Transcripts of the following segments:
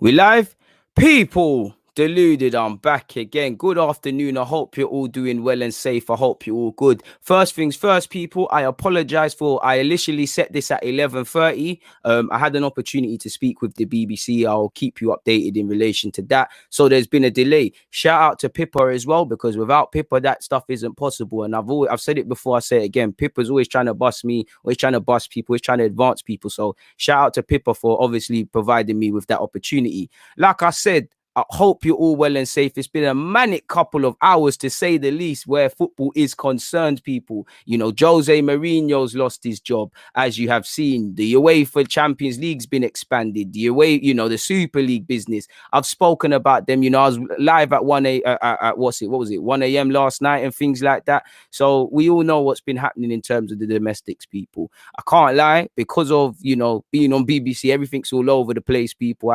We live? People, Deluded, I'm back again. Good afternoon. I hope you're all doing well and safe. I hope you're all good. First things first, people, I apologize for, I initially set this at 11:30. I had an opportunity to speak with the BBC. I'll keep you updated in relation to that. So there's been a delay. Shout out to Pippa as well, because without Pippa, that stuff isn't possible. And I've said it before, I say it again. Pippa's always trying to bust me, always trying to bust people, always trying to advance people. So shout out to Pippa for obviously providing me with that opportunity. Like I said, I hope you're all well and safe. It's been a manic couple of hours, to say the least, where football is concerned, people. You know, Jose Mourinho's lost his job, as you have seen. The UEFA Champions League's been expanded. The Super League business. I've spoken about them. You know, I was live at 1 a.m. last night and things like that. So we all know what's been happening in terms of the domestics, people. I can't lie, because of, being on BBC, everything's all over the place, people.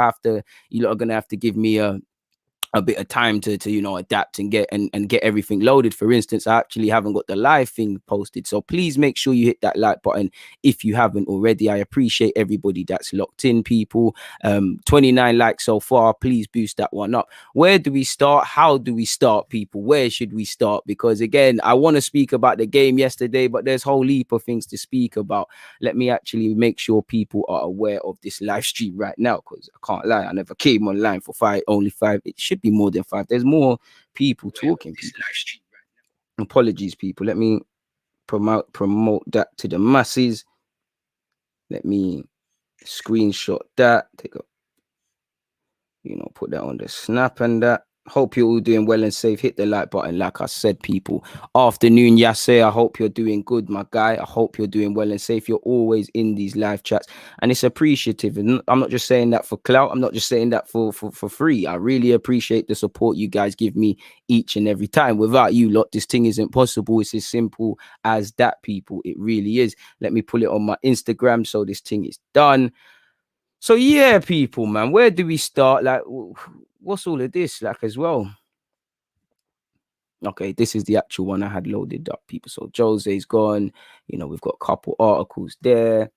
You lot are gonna have to give me a bit of time to adapt and get everything loaded. For instance, I actually haven't got the live thing posted, so please make sure you hit that like button if you haven't already. I appreciate everybody that's locked in, people. 29 likes so far. Please boost that one up. Where do we start? How do we start, people? Where should we start? Because again, I want to speak about the game yesterday, but there's a whole heap of things to speak about. Let me actually make sure people are aware of this live stream right now, because I can't lie, I never came online for only 5. It should be more than 5. There's more people talking, people. Apologies, people. Let me promote that to the masses. Let me screenshot that, put that on the snap and that. Hope you're all doing well and safe. Hit the like button, like I said, people. Afternoon, Yase. I hope you're doing good, my guy. I hope you're doing well and safe. You're always in these live chats, and it's appreciative. And I'm not just saying that for clout. I'm not just saying that for free. I really appreciate the support you guys give me each and every time. Without you lot, this thing isn't possible. It's as simple as that, people. It really is. Let me pull it on my Instagram so this thing is done. So yeah, people, man, where do we start? Like, what's all of this like as well? Okay, this is the actual one I had loaded up, people. So Jose's gone. We've got a couple articles there.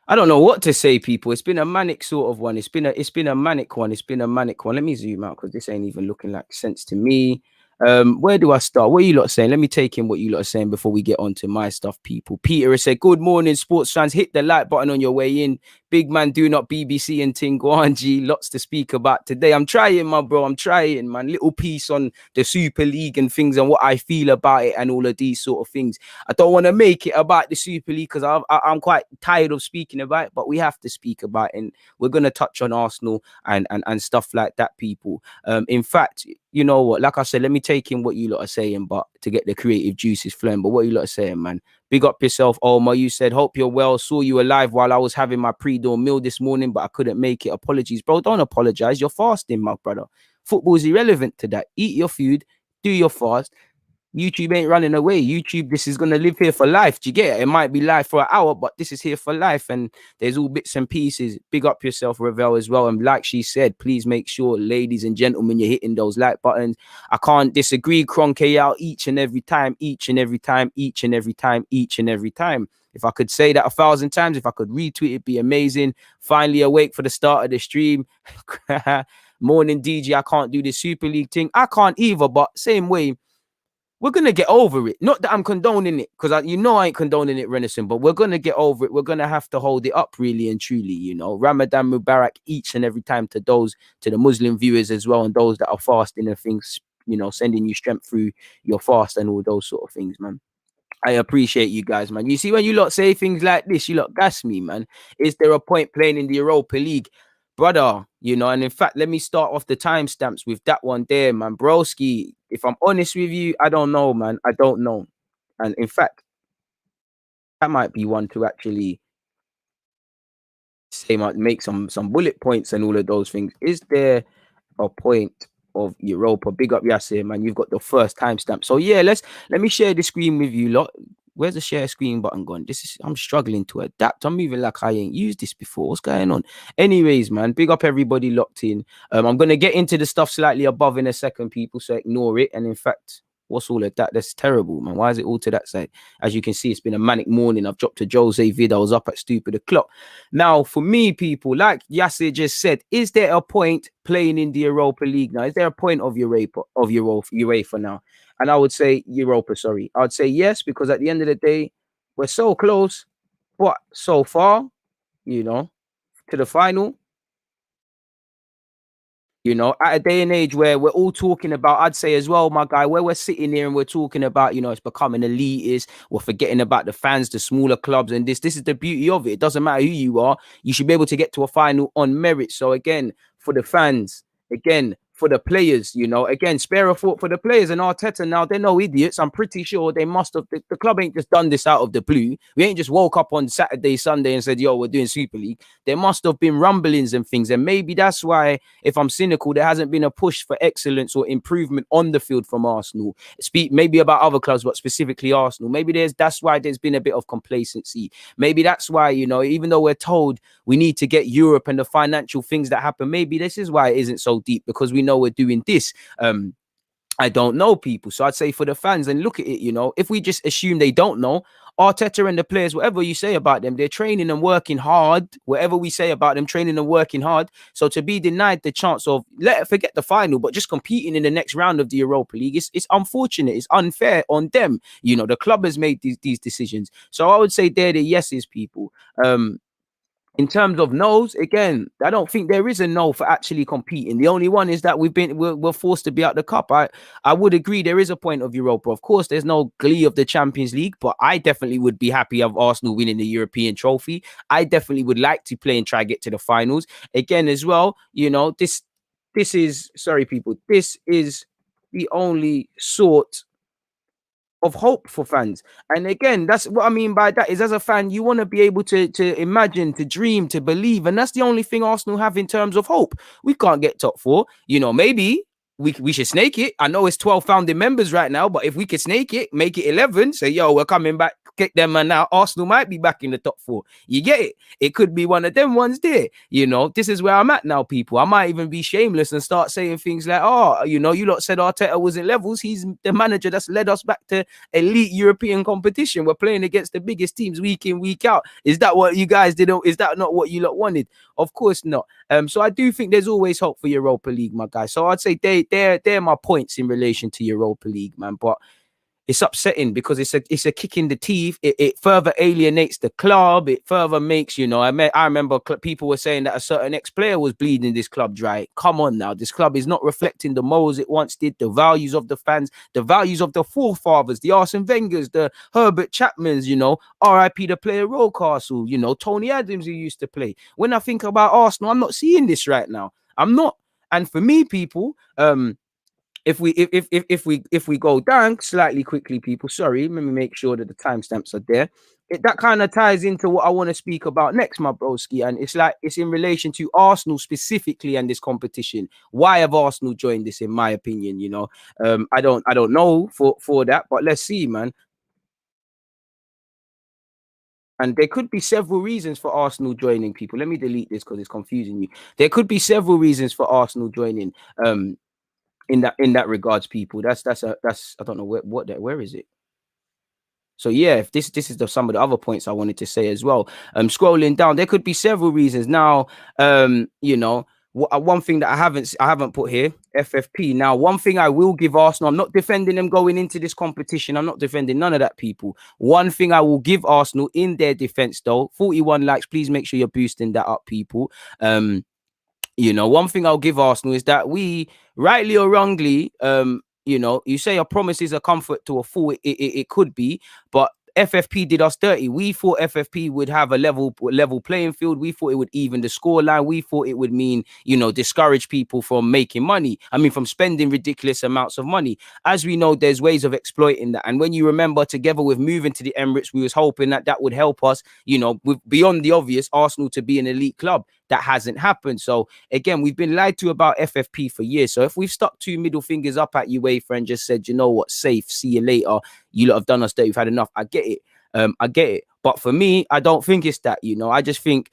I don't know what to say, people. It's been a manic sort of one. It's been a manic one. Let me zoom out, because this ain't even looking like sense to me. Where do I start? What are you lot saying? Let me take in what you lot are saying before we get on to my stuff, people. Peter has said, good morning, sports fans. Hit the like button on your way in. Big man, do not BBC and Tingwanji. Lots to speak about today. I'm trying, my bro. I'm trying, man. Little piece on the Super League and things and what I feel about it and all of these sort of things. I don't want to make it about the Super League, because I'm quite tired of speaking about it, but we have to speak about it. And we're going to touch on Arsenal and stuff like that, people. In fact, you know what? Like I said, let me take in what you lot are saying, but to get the creative juices flowing. But what you lot are saying, man? Big up yourself, Omar. You said, hope you're well. Saw you alive while I was having my pre-dawn meal this morning, but I couldn't make it. Apologies, bro. Don't apologize. You're fasting, my brother. Football is irrelevant to that. Eat your food, do your fast. YouTube ain't running away. YouTube, this is going to live here for life. Do you get it? It might be live for an hour, but this is here for life. And there's all bits and pieces. Big up yourself, Ravel, as well. And like she said, please make sure, ladies and gentlemen, you're hitting those like buttons. I can't disagree. Kroenke out each and every time. If I could say that 1,000 times, if I could retweet, it'd be amazing. Finally awake for the start of the stream. Morning, DJ. I can't do this Super League thing. I can't either, but same way. We're going to get over it. Not that I'm condoning it, because I ain't condoning it, Renison, but we're going to get over it. We're going to have to hold it up, really and truly, Ramadan Mubarak each and every time to the Muslim viewers as well, and those that are fasting and things, sending you strength through your fast and all those sort of things, man. I appreciate you guys, man. You see, when you lot say things like this, you lot gas me, man. Is there a point playing in the Europa League? Brother, and in fact, let me start off the timestamps with that one there, man. Broski, if I'm honest with you, I don't know, man. I don't know. And in fact, that might be one to actually say, make some bullet points and all of those things. Is there a point of Europa? Big up Yasser, man. You've got the first timestamp. So yeah, let me share the screen with you lot. Where's the share screen button gone? I'm struggling to adapt. I'm moving like I ain't used this before. What's going on? Anyways, man, big up everybody locked in. I'm gonna get into the stuff slightly above in a second, people, so ignore it. And in fact, What's all of that? That's terrible, man. Why is it all to that side? As you can see, it's been a manic morning. I've dropped a Jose vid. I was up at stupid o'clock. Now, for me, people, like Yasser just said, is there a point playing in the Europa League now? Is there a point of UEFA now? And I would say Europa, sorry. I would say yes, because at the end of the day, we're so close, but so far, to the final. At a day and age where we're all talking about, I'd say as well, my guy, where we're sitting here and we're talking about, it's becoming elitist. We're forgetting about the fans, the smaller clubs, and this is the beauty of it. It doesn't matter who you are. You should be able to get to a final on merit. So again, for the fans, again, for the players, again, spare a thought for the players and Arteta. Now, they're no idiots. I'm pretty sure they must have, the club ain't just done this out of the blue. We ain't just woke up on Saturday, Sunday and said, yo, we're doing Super League. There must have been rumblings and things. And maybe that's why, if I'm cynical, there hasn't been a push for excellence or improvement on the field from Arsenal. Speak maybe about other clubs, but specifically Arsenal. Maybe that's why there's been a bit of complacency. Maybe that's why, even though we're told we need to get Europe and the financial things that happen, maybe this is why it isn't so deep, because we know we're doing this. I don't know, people. So I'd say for the fans, and look at it, if we just assume they don't know, Arteta and the players, whatever you say about them, they're training and working hard. Whatever we say about them, training and working hard. So to be denied the chance of, forget the final, but just competing in the next round of the Europa League, it's unfortunate. It's unfair on them. The club has made these decisions. So I would say they're the yeses, people. In terms of no's, again, I don't think there is a no for actually competing. The only one is that we're forced to be out the cup. I would agree there is a point of Europa. Of course, there's no glee of the Champions League, but I definitely would be happy of Arsenal winning the European trophy. I definitely would like to play and try to get to the finals. Again, as well, this is, sorry, people, this is the only sort of hope for fans. And again, that's what I mean by that, is as a fan, you want to be able to imagine, to dream, to believe. And that's the only thing Arsenal have in terms of hope. We can't get top four. Maybe we should snake it. I know it's 12 founding members right now, but if we could snake it, make it 11, say, yo, we're coming back, get them, and now Arsenal might be back in the top four. You get it? It could be one of them ones there. This is where I'm at now, people. I might even be shameless and start saying things like, you lot said Arteta was in levels. He's the manager that's led us back to elite European competition. We're playing against the biggest teams week in, week out. Is that what you guys did? Is that not what you lot wanted? Of course not. So I do think there's always hope for Europa League, my guys. So I'd say they're my points in relation to Europa League, man. But it's upsetting because it's a kick in the teeth. It further alienates the club. It further makes, I remember people were saying that a certain ex-player was bleeding this club dry. Come on now. This club is not reflecting the morals it once did, the values of the fans, the values of the forefathers, the Arsene Wengers, the Herbert Chapmans, RIP the player Rocastle, Tony Adams who used to play. When I think about Arsenal, I'm not seeing this right now. I'm not. And for me, people, if we go down slightly quickly, people, sorry, let me make sure that the timestamps are there. That kind of ties into what I want to speak about next, my broski, and it's in relation to Arsenal specifically and this competition. Why have Arsenal joined this? In my opinion, I don't know for that, but let's see, man. And there could be several reasons for Arsenal joining, people. Let me delete this because it's confusing you. There could be several reasons for Arsenal joining. In that regards, people, that's I don't know where is it. So yeah, if this is some of the other points I wanted to say as well. Scrolling down, there could be several reasons. Now, one thing that I haven't put here, FFP. Now, one thing I will give Arsenal, I'm not defending them going into this competition. I'm not defending none of that, people. One thing I will give Arsenal in their defense, though, 41 likes. Please make sure you're boosting that up, people. One thing I'll give Arsenal is that we, rightly or wrongly, you say a promise is a comfort to a fool. It could be, but FFP did us dirty. We thought FFP would have a level playing field. We thought it would even the scoreline. We thought it would mean, discourage people from making money. I mean, from spending ridiculous amounts of money. As we know, there's ways of exploiting that. And when you remember, together with moving to the Emirates, we was hoping that would help us, with beyond the obvious, Arsenal to be an elite club. That hasn't happened. So again, we've been lied to about FFP for years. So if we've stuck two middle fingers up at UEFA and just said, you know what, safe, see you later, you lot have done us dirty, you've had enough. I get it. I get it. But for me, I don't think it's that, I just think,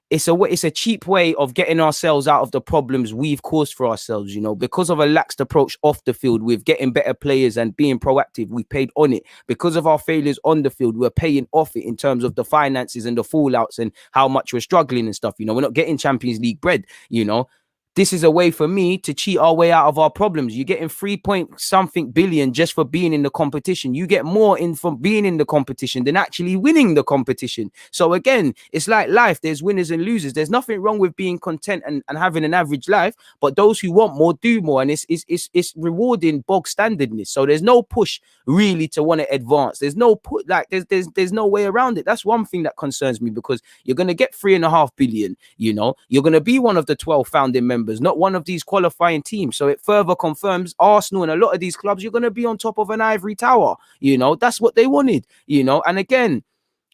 it's a cheap way of getting ourselves out of the problems we've caused for ourselves, you know, because of a laxed approach off the field with getting better players and being proactive. We paid on it. Because of our failures on the field, we're paying off it in terms of the finances and the fallouts and how much we're struggling and stuff. You know, we're not getting Champions League bread, you know. This is a way for me to cheat our way out of our problems. You're getting 3 point something billion just for being in the competition. You get more in from being in the competition than actually winning the competition. So again, it's like life. There's winners and losers. There's nothing wrong with being content and having an average life, but those who want more do more. And it's rewarding bog standardness. So there's no push really to want to advance. There's no put like there's no way around it. That's one thing that concerns me, because you're gonna get 3.5 billion, you know, you're gonna be one of the 12 founding members, not one of these qualifying teams. So it further confirms Arsenal and a lot of these clubs, you're going to be on top of an ivory tower. You know, that's what they wanted, you know. And again,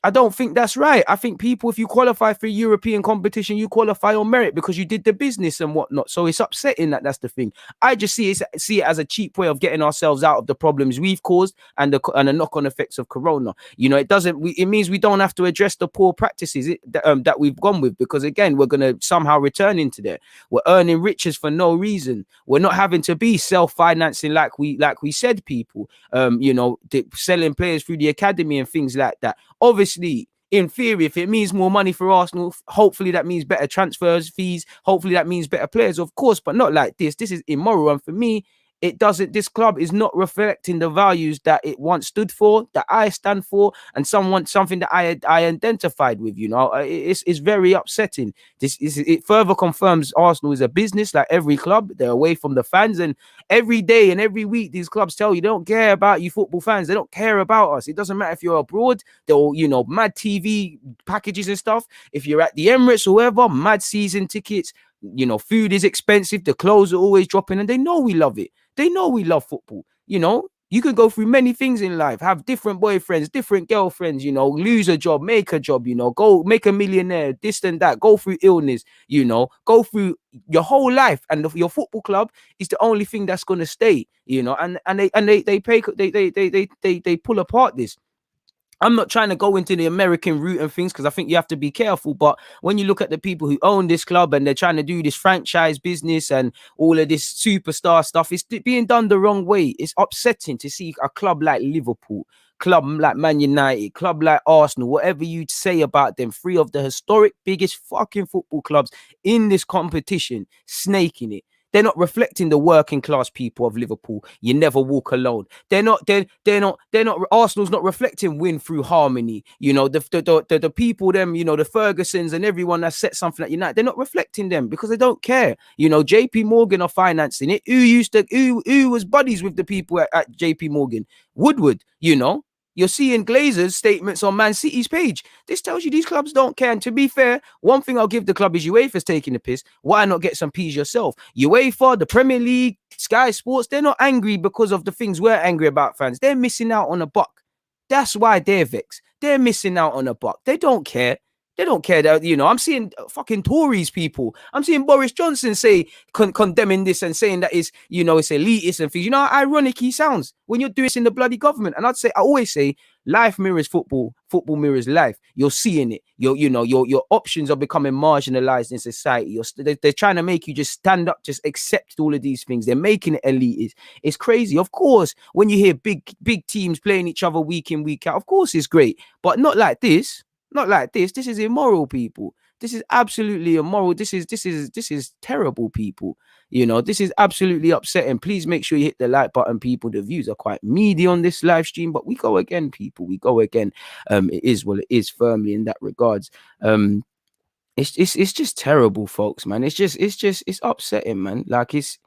I don't think that's right. I think people, if you qualify for European competition, you qualify on merit because you did the business and whatnot. So it's upsetting that that's the thing. I just see it as a cheap way of getting ourselves out of the problems we've caused and the knock-on effects of Corona. You know, it means we don't have to address the poor practices that we've gone with, because again, we're going to somehow return into there. We're earning riches for no reason. We're not having to be self-financing like we said, people. You know, selling players through the academy and things like that. Obviously, in theory, if it means more money for Arsenal, hopefully that means better transfers, fees. Hopefully that means better players, of course, but not like this. This is immoral. And for me, it doesn't. This club is not reflecting the values that it once stood for, that I stand for, and something that I identified with. You know, it's very upsetting. It further confirms Arsenal is a business like every club. They're away from the fans, and every day and every week these clubs tell you they don't care about you football fans. They don't care about us. It doesn't matter if you're abroad. They'll, you know, mad TV packages and stuff. If you're at the Emirates or wherever, mad season tickets. You know, food is expensive. The clothes are always dropping, and they know we love it. They know we love football. You know, you can go through many things in life, have different boyfriends, different girlfriends, you know, lose a job, make a job, you know, go make a millionaire, this and that, go through illness, you know, go through your whole life. And your football club is the only thing that's going to stay, you know, and they pull apart this. I'm not trying to go into the American route and things, because I think you have to be careful. But when you look at the people who own this club and they're trying to do this franchise business and all of this superstar stuff, it's being done the wrong way. It's upsetting to see a club like Liverpool, club like Man United, club like Arsenal, whatever you say about them, 3 of the historic biggest fucking football clubs in this competition, snaking it. They're not reflecting the working class people of Liverpool. You never walk alone. They're not. Arsenal's not reflecting win through harmony. You know, the people, them, you know, the Fergusons and everyone that set something at United. They're not reflecting them because they don't care. You know, JP Morgan are financing it. Who was buddies with the people at JP Morgan? Woodward. You know. You're seeing Glazer's statements on Man City's page. This tells you these clubs don't care. And to be fair, one thing I'll give the club is UEFA's taking the piss. Why not get some peas yourself? UEFA, the Premier League, Sky Sports, they're not angry because of the things we're angry about, fans. They're missing out on a buck. That's why they're vexed. They're missing out on a buck. They don't care. They don't care that, you know, I'm seeing fucking Tories people. I'm seeing Boris Johnson say, condemning this and saying that it's, you know, it's elitist and things. You know how ironic he sounds when you're doing this in the bloody government. And I always say, life mirrors football. Football mirrors life. You're seeing it. Your options are becoming marginalized in society. They're trying to make you just stand up, just accept all of these things. They're making it elitist. It's crazy. Of course, when you hear big teams playing each other week in, week out, of course it's great, but not like this. Not like this. This is immoral, people. This is absolutely immoral. This is terrible, people. You know, this is absolutely upsetting. Please make sure you hit the like button, people. The views are quite meaty on this live stream, but we go again, people. We go again. It is what it is, firmly in that regards. It's just terrible, folks, man. It's upsetting, man. Like it's.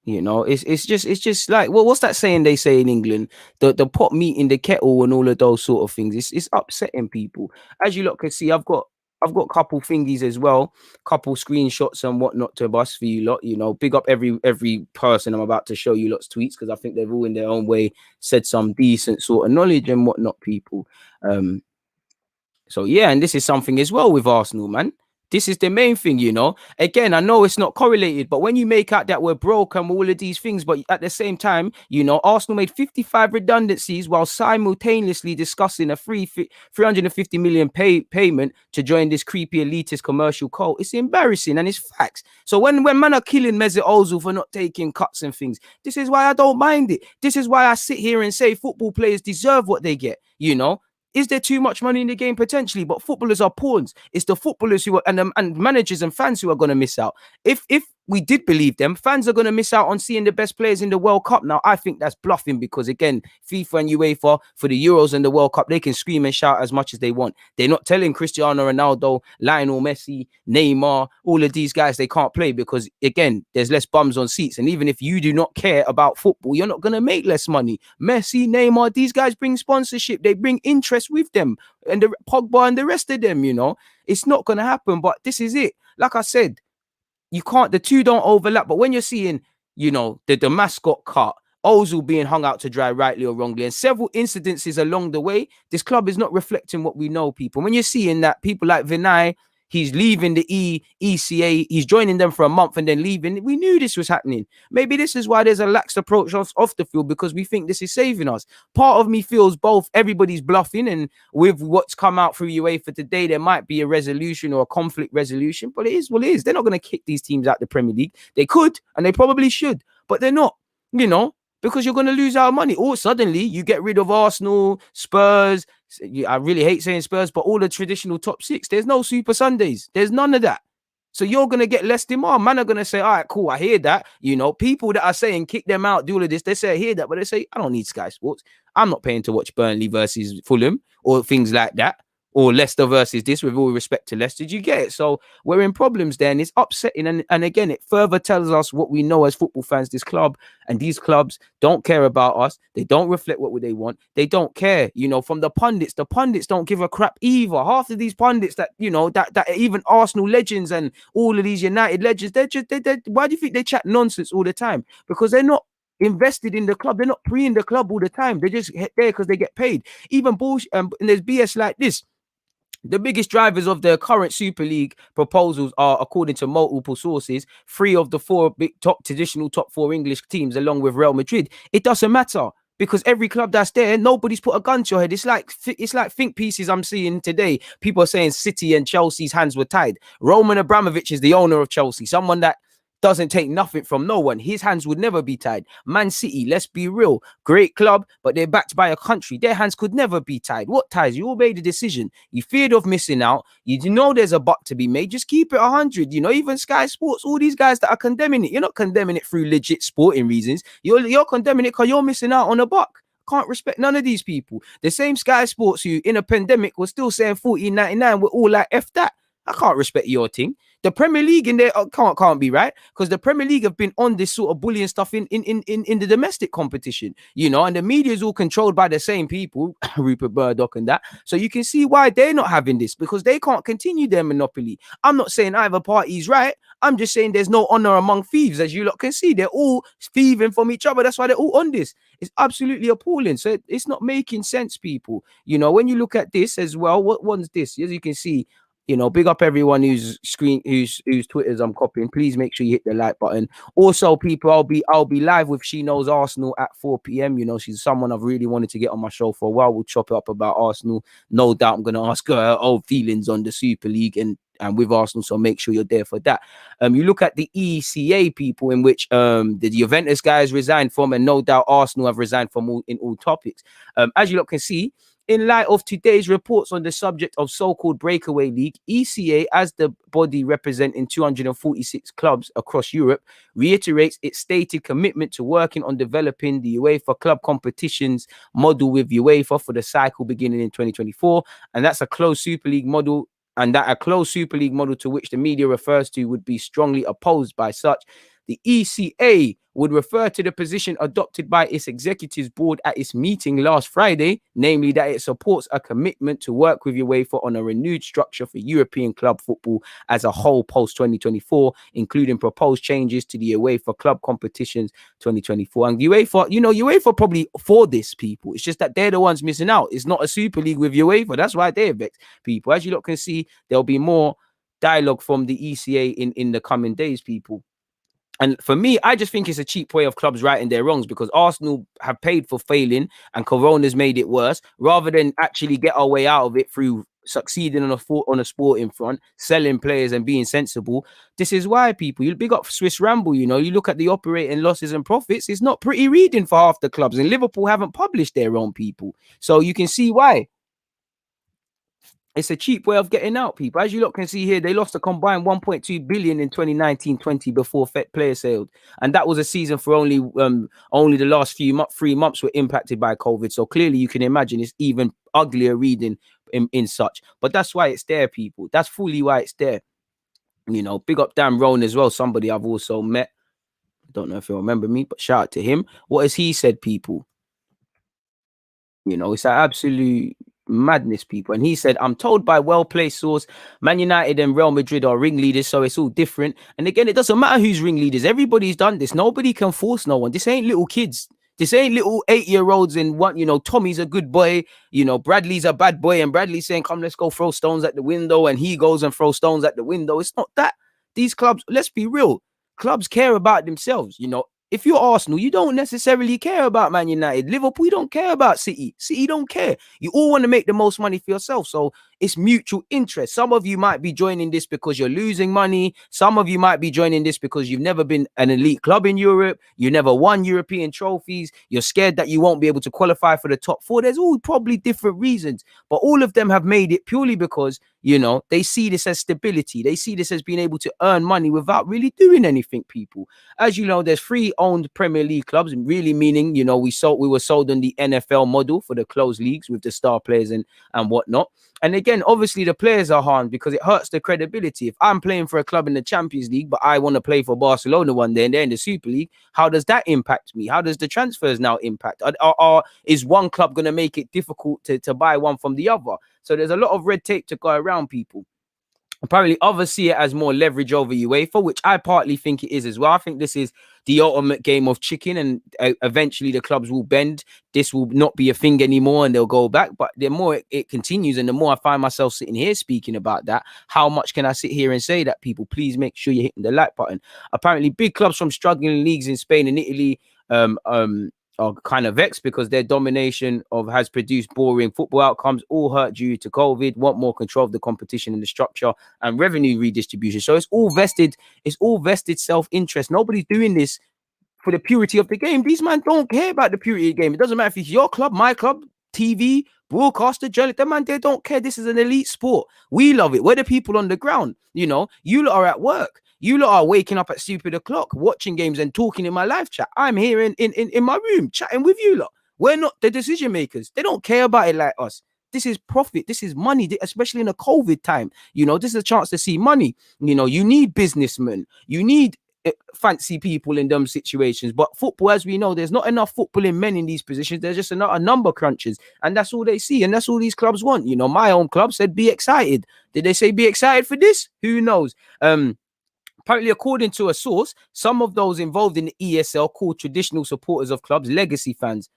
You know, it's just like, well, what's that saying they say in England? The pot meat in the kettle and all of those sort of things. It's upsetting, people. As you lot can see, I've got a couple thingies as well, couple screenshots and whatnot to bust for you lot. You know, big up every person I'm about to show you lot's tweets, because I think they've all in their own way said some decent sort of knowledge and whatnot, people. So yeah, and this is something as well with Arsenal, man. This is the main thing, you know. Again, I know it's not correlated, but when you make out that we're broke and all of these things, but at the same time, you know, Arsenal made 55 redundancies while simultaneously discussing a 350 million payment to join this creepy elitist commercial cult. It's embarrassing and it's facts. So when man are killing Mesut Ozil for not taking cuts and things, this is why I don't mind it. This is why I sit here and say football players deserve what they get, you know. Is there too much money in the game? Potentially, but footballers are pawns. It's the footballers who are and managers and fans who are going to miss out. If we did believe them, fans are going to miss out on seeing the best players in the World Cup. Now, I think that's bluffing because, again, FIFA and UEFA for the Euros and the World Cup, they can scream and shout as much as they want. They're not telling Cristiano Ronaldo, Lionel Messi, Neymar, all of these guys they can't play because, again, there's less bums on seats. And even if you do not care about football, you're not going to make less money. Messi, Neymar, these guys bring sponsorship. They bring interest with them. And the Pogba and the rest of them, you know, it's not going to happen. But this is it. Like I said, you can't, the two don't overlap. But when you're seeing, you know, the mascot cut, Ozil being hung out to dry, rightly or wrongly, and several incidences along the way, this club is not reflecting what we know, people. When you're seeing that people like Vinay, he's leaving the ECA, he's joining them for a month and then leaving. We knew this was happening. Maybe this is why there's a lax approach off the field, because we think this is saving us. Part of me feels both everybody's bluffing, and with what's come out through UEFA today, there might be a resolution or a conflict resolution, but it is what it is. They're not going to kick these teams out the Premier League. They could, and they probably should, but they're not, you know, because you're going to lose our money. Or suddenly you get rid of Arsenal, Spurs. I really hate saying Spurs, but all the traditional top six. There's no Super Sundays. There's none of that. So you're going to get less demand. Man are going to say, all right, cool, I hear that. You know, people that are saying kick them out, do all of this, they say, I hear that, but they say, I don't need Sky Sports. I'm not paying to watch Burnley versus Fulham or things like that. Or Leicester versus this, with all respect to Leicester. Did you get it? So we're in problems there, and it's upsetting. And again, it further tells us what we know as football fans. This club and these clubs don't care about us. They don't reflect what they want. They don't care. You know, from the pundits don't give a crap either. Half of these pundits that, you know, that even Arsenal legends and all of these United legends, they're why do you think they chat nonsense all the time? Because they're not invested in the club. They're not pre-in the club all the time. They're just there because they get paid. Even bullshit, and there's BS like this. The biggest drivers of the current Super League proposals are, according to multiple sources, 3 of the 4 big traditional top 4 English teams, along with Real Madrid. It doesn't matter, because every club that's there, nobody's put a gun to your head. It's like think pieces I'm seeing today. People are saying City and Chelsea's hands were tied. Roman Abramovich is the owner of Chelsea, someone that doesn't take nothing from no one. His hands would never be tied. Man City, let's be real, great club, but they're backed by a country. Their hands could never be tied. What ties? You all made a decision. You feared of missing out. You know there's a buck to be made. Just keep it 100. You know, even Sky Sports, all these guys that are condemning it, you're not condemning it through legit sporting reasons. You're condemning it because you're missing out on a buck. Can't respect none of these people. The same Sky Sports who in a pandemic was still saying 14.99, we're all like, F that. I can't respect your thing. The Premier League in there can't be right, because the Premier League have been on this sort of bullying stuff in the domestic competition, you know, and the media is all controlled by the same people, Rupert Murdoch and that. So you can see why they're not having this, because they can't continue their monopoly. I'm not saying either party's right. I'm just saying there's no honor among thieves, as you lot can see. They're all thieving from each other. That's why they're all on this. It's absolutely appalling. So it's not making sense, people. You know, when you look at this as well, what one's this? As you can see, you know, big up everyone whose Twitters I'm copying. Please make sure you hit the like button. Also, people, I'll be live with She Knows Arsenal at 4 p.m. You know, she's someone I've really wanted to get on my show for a while. We'll chop it up about Arsenal. No doubt I'm gonna ask her old feelings on the Super League and with Arsenal, so make sure you're there for that. You look at the ECA, people, in which the Juventus guys resigned from, and no doubt Arsenal have resigned from in all topics. As you lot can see, in light of today's reports on the subject of so-called breakaway league, ECA, as the body representing 246 clubs across Europe, reiterates its stated commitment to working on developing the UEFA club competitions model with UEFA for the cycle beginning in 2024. And that's a closed Super League model, and that a closed Super League model to which the media refers to would be strongly opposed by such. The ECA would refer to the position adopted by its executives board at its meeting last Friday, namely that it supports a commitment to work with UEFA on a renewed structure for European club football as a whole post-2024, including proposed changes to the UEFA club competitions 2024. And UEFA, you know, UEFA probably for this, people. It's just that they're the ones missing out. It's not a Super League with UEFA. That's why they vex people. As you lot can see, there'll be more dialogue from the ECA in the coming days, people. And for me, I just think it's a cheap way of clubs righting their wrongs, because Arsenal have paid for failing and Corona's made it worse, rather than actually get our way out of it through succeeding on a sporting front, selling players and being sensible. This is why, people, you big up Swiss Ramble, you look at the operating losses and profits, it's not pretty reading for half the clubs, and Liverpool haven't published their own, people. So you can see why. It's a cheap way of getting out, people. As you lot can see here, they lost a combined 1.2 billion in 2019-20 before player sale, and that was a season for only the last 3 months were impacted by COVID. So clearly, you can imagine it's even uglier reading in such. But that's why it's there, people. That's fully why it's there. Big up Dan Roan as well. Somebody I've also met. I don't know if you remember me, but shout out to him. What has he said, people? It's an absolute madness, people. And he said, I'm told by well-placed source, Man United and Real Madrid are ringleaders, so it's all different. And again, it doesn't matter who's ringleaders. Everybody's done this. Nobody can force no one. This ain't little kids. This ain't little 8-year-olds and what, Tommy's a good boy, Bradley's a bad boy, and Bradley's saying, come, let's go throw stones at the window, and he goes and throws stones at the window. It's not that. These clubs, let's be real, clubs care about themselves, If you're Arsenal, you don't necessarily care about Man United. Liverpool, you don't care about City. City don't care. You all want to make the most money for yourself. So it's mutual interest. Some of you might be joining this because you're losing money. Some of you might be joining this because you've never been an elite club in Europe. You never won European trophies. You're scared that you won't be able to qualify for the top 4. There's all probably different reasons. But all of them have made it purely because, they see this as stability. They see this as being able to earn money without really doing anything, people. As you know, there's 3 owned Premier League clubs, really meaning, we were sold on the NFL model for the closed leagues with the star players and whatnot. And again, obviously the players are harmed because it hurts the credibility. If I'm playing for a club in the Champions League, but I want to play for Barcelona one day and they're in the Super League, how does that impact me? How does the transfers now impact? Is one club going to make it difficult to buy one from the other? So there's a lot of red tape to go around, people. Apparently, others see it as more leverage over UEFA, which I partly think it is as well. I think this is the ultimate game of chicken, and eventually the clubs will bend. This will not be a thing anymore, and they'll go back. But the more it continues, and the more I find myself sitting here speaking about that, how much can I sit here and say that, people? Please make sure you're hitting the like button. Apparently, big clubs from struggling leagues in Spain and Italy are kind of vexed because their domination has produced boring football outcomes, all hurt due to COVID, want more control of the competition and the structure and revenue redistribution. So it's all vested self-interest. Nobody's doing this for the purity of the game. These men don't care about the purity of the game. It doesn't matter if it's your club, my club, TV, broadcaster, journalist, them man, they don't care. This is an elite sport. We love it. We're the people on the ground. You lot are at work. You lot are waking up at stupid o'clock, watching games and talking in my live chat. I'm here in my room chatting with you lot. We're not the decision makers. They don't care about it like us. This is profit. This is money, especially in a COVID time. This is a chance to see money. You need businessmen. You need fancy people in them situations. But football, as we know, there's not enough footballing men in these positions. There's just a number crunchers. And that's all they see. And that's all these clubs want. My own club said, be excited. Did they say be excited for this? Who knows? Apparently, according to a source, some of those involved in the ESL called traditional supporters of clubs legacy fans.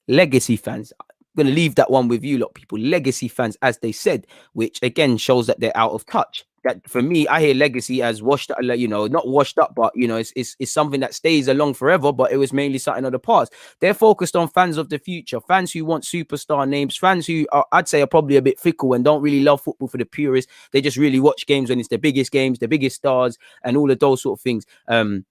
Legacy fans. I'm going to leave that one with you lot, people. Legacy fans, as they said, which again shows that they're out of touch. That for me, I hear legacy as washed, not washed up, but it's something that stays along forever. But it was mainly something of the past. They're focused on fans of the future, fans who want superstar names, fans who I'd say are probably a bit fickle and don't really love football for the purists. They just really watch games when it's the biggest games, the biggest stars, and all of those sort of things. And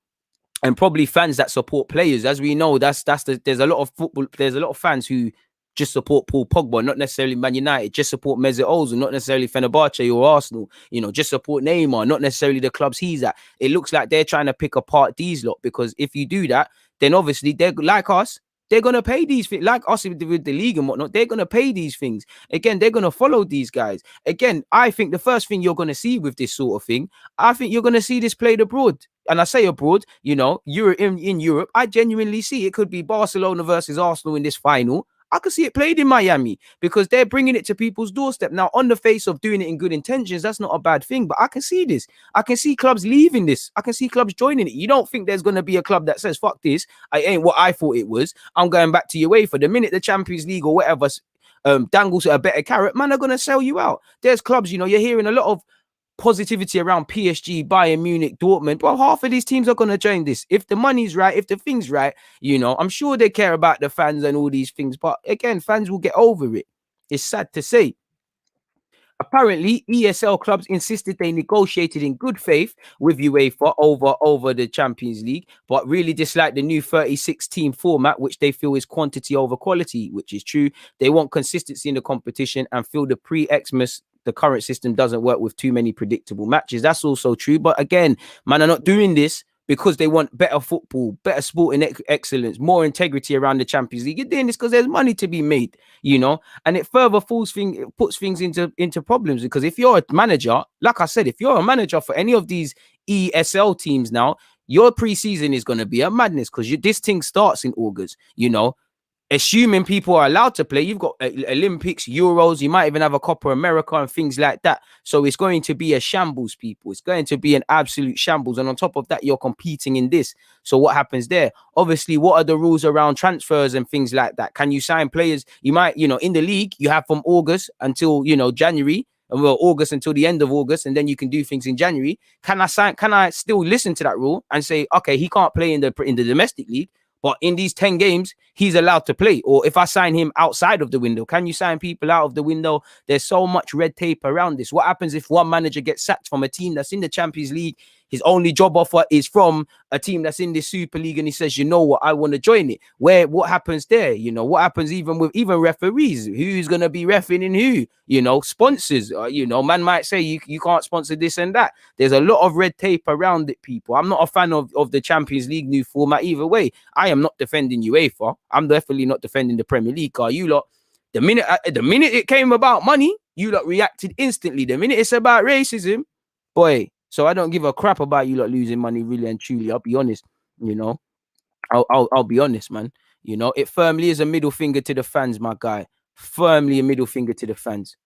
probably fans that support players, as we know, there's a lot of football. There's a lot of fans who just support Paul Pogba, not necessarily Man United, just support Mesut Ozil, not necessarily Fenerbahce or Arsenal, just support Neymar, not necessarily the clubs he's at. It looks like they're trying to pick apart these lot, because if you do that, then obviously they're like us. They're going to pay these things, like us with the league and whatnot. They're going to pay these things. Again, they're going to follow these guys. Again, I think the first thing you're going to see with this sort of thing, I think you're going to see this played abroad. And I say abroad, in Europe, I genuinely see it could be Barcelona versus Arsenal in this final. I could see it played in Miami because they're bringing it to people's doorstep. Now, on the face of doing it in good intentions, that's not a bad thing, but I can see this. I can see clubs leaving this. I can see clubs joining it. You don't think there's going to be a club that says, fuck this, I ain't what I thought it was. I'm going back to UEFA. The minute the Champions League or whatever dangles a better carrot, man are gonna sell you out. There's clubs, you know, you're hearing a lot of positivity around PSG, Bayern Munich, Dortmund. Well, half of these teams are going to join this. If the money's right, if the thing's right, you know, I'm sure they care about the fans and all these things. But again, fans will get over it. It's sad to say. Apparently, ESL clubs insisted they negotiated in good faith with UEFA over the Champions League, but really dislike the new 36-team format, which they feel is quantity over quality, which is true. They want consistency in the competition and feel the current system doesn't work with too many predictable matches. That's also true. But again, man, are not doing this because they want better football, better sporting excellence, more integrity around the Champions League. You're doing this because there's money to be made, you know, and it further puts things into problems, because if you're a manager, like I said, if you're a manager for any of these ESL teams now, your preseason is going to be a madness, because this thing starts in August, you know. Assuming people are allowed to play, you've got Olympics, Euros, you might even have a Copa America and things like that. So it's going to be a shambles, people. It's going to be an absolute shambles. And on top of that, you're competing in this. So what happens there? Obviously, what are the rules around transfers and things like that? Can you sign players? You might, you know, in the league, you have from August until, you know, January, and well, August until the end of August, and then you can do things in January. Can I still listen to that rule and say, okay, he can't play in the domestic league, but in these 10 games, he's allowed to play? Or if I sign him outside of the window, can you sign people out of the window? There's so much red tape around this. What happens if one manager gets sacked from a team that's in the Champions League? His only job offer is from a team that's in the Super League, and he says, you know what, I want to join it. What happens there? You know, what happens even with referees? Who's going to be reffing in who? You know, sponsors, you know, man might say you can't sponsor this and that. There's a lot of red tape around it, people. I'm not a fan of the Champions League new format either way. I am not defending UEFA. I'm definitely not defending the Premier League. You lot, the minute it came about money, you lot reacted instantly. The minute it's about racism, boy. So I don't give a crap about you lot losing money, really and truly. I'll be honest, you know. I'll be honest, man. You know, it firmly is a middle finger to the fans, my guy. Firmly a middle finger to the fans.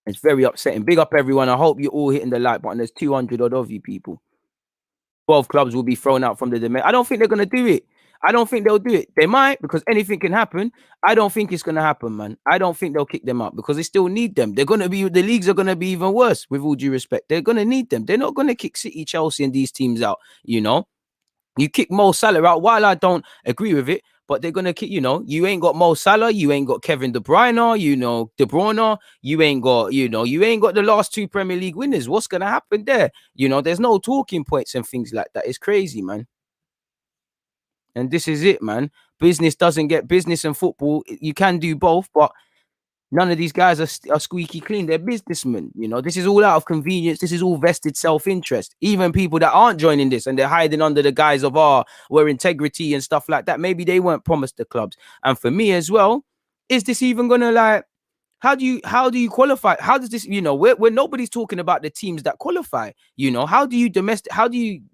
It's very upsetting. Big up everyone. I hope you're all hitting the like button. There's 200 odd of you people. 12 clubs will be thrown out from the domain. I don't think they're going to do it. I don't think they'll do it. They might, because anything can happen. I don't think it's going to happen, man. I don't think they'll kick them out, because they still need them. They're going to be, the leagues are going to be even worse, with all due respect. They're going to need them. They're not going to kick City, Chelsea and these teams out, you know. You kick Mo Salah out, while I don't agree with it, but they're going to kick, you know, you ain't got Mo Salah, you ain't got Kevin De Bruyne, you know, De Bruyne, you ain't got the last two Premier League winners. What's going to happen there? You know, there's no talking points and things like that. It's crazy, man. And this is it, man. Business doesn't get business, and football, you can do both, but none of these guys are squeaky clean. They're businessmen. You know, this is all out of convenience. This is all vested self-interest. Even people that aren't joining this and they're hiding under the guise of we're integrity and stuff like that, maybe they weren't promised the clubs. And for me as well, is this even gonna, like, how do you qualify? How does this, you know, where nobody's talking about the teams that qualify, you know, how do you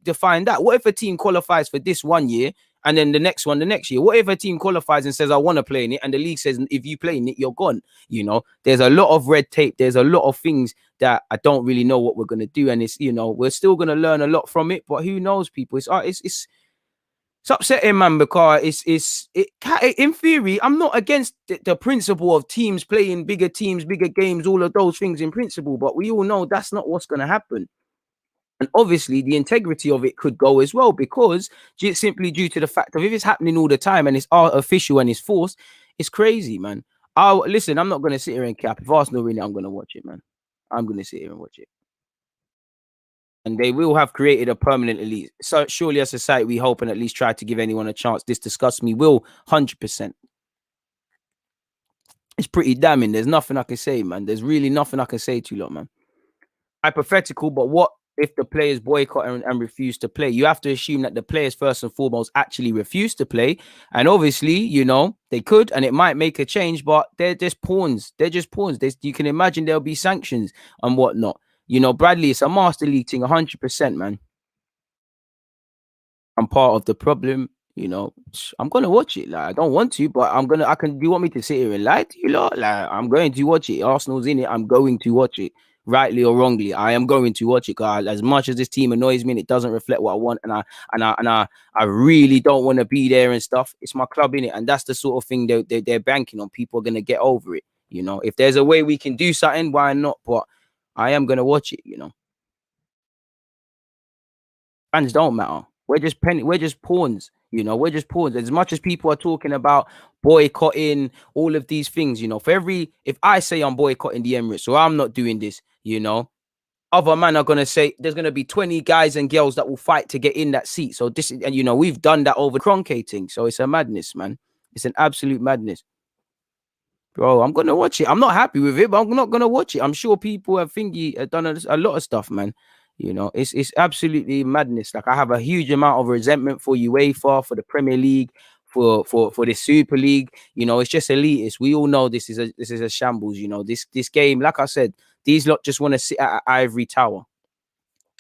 define that? What if a team qualifies for this one year and then the next year? What if a team qualifies and says, I want to play in it, and the league says, if you play in it, you're gone? You know, there's a lot of red tape. There's a lot of things that I don't really know what we're going to do. And it's, you know, we're still going to learn a lot from it, but who knows, people? It's upsetting, man, because in theory, I'm not against the principle of teams playing bigger teams, bigger games, all of those things in principle, but we all know that's not what's going to happen. And obviously, the integrity of it could go as well, because simply due to the fact of, if it's happening all the time and it's artificial and it's forced, it's crazy, man. Listen, I'm not going to sit here and cap. If Arsenal win it, I'm going to watch it, man. I'm going to sit here and watch it. And they will have created a permanent elite. So surely as a society, we hope and at least try to give anyone a chance. This disgusts me. Will 100%. It's pretty damning. There's nothing I can say, man. There's really nothing I can say to you lot, man. Hypothetical, but what if the players boycott and refuse to play? You have to assume that the players first and foremost actually refuse to play. And obviously, you know, they could, and it might make a change, but they're just pawns. They're just pawns. You can imagine there'll be sanctions and whatnot. You know, Bradley, it's a master league thing, 100%, man. I'm part of the problem. You know, I'm gonna watch it. Like, I don't want to, but I can. Do you want me to sit here and lie to you lot? Like, I'm going to watch it. Arsenal's in it. I'm going to watch it. rightly or wrongly, I am going to watch it. Cause as much as this team annoys me and it doesn't reflect what I want, and I really don't want to be there and stuff. It's my club in it, and that's the sort of thing they're banking on. People are gonna get over it. You know, if there's a way we can do something, why not? But I am gonna watch it. You know, fans don't matter. We're just pawns. You know, we're just pawns. As much as people are talking about boycotting all of these things, you know, if I say I'm boycotting the Emirates, so I'm not doing this, you know, other men are gonna say there's gonna be 20 guys and girls that will fight to get in that seat. So this is, and you know, we've done that over Kroenke thing. So it's a madness, man. It's an absolute madness. Bro, I'm gonna watch it. I'm not happy with it, but I'm not gonna watch it. I'm sure people have thingy done a lot of stuff, man. You know, it's absolutely madness. Like I have a huge amount of resentment for UEFA, for the Premier League, for the Super League. You know, it's just elitist. We all know this is a shambles. You know, this game, like I said, these lot just want to sit at an ivory tower.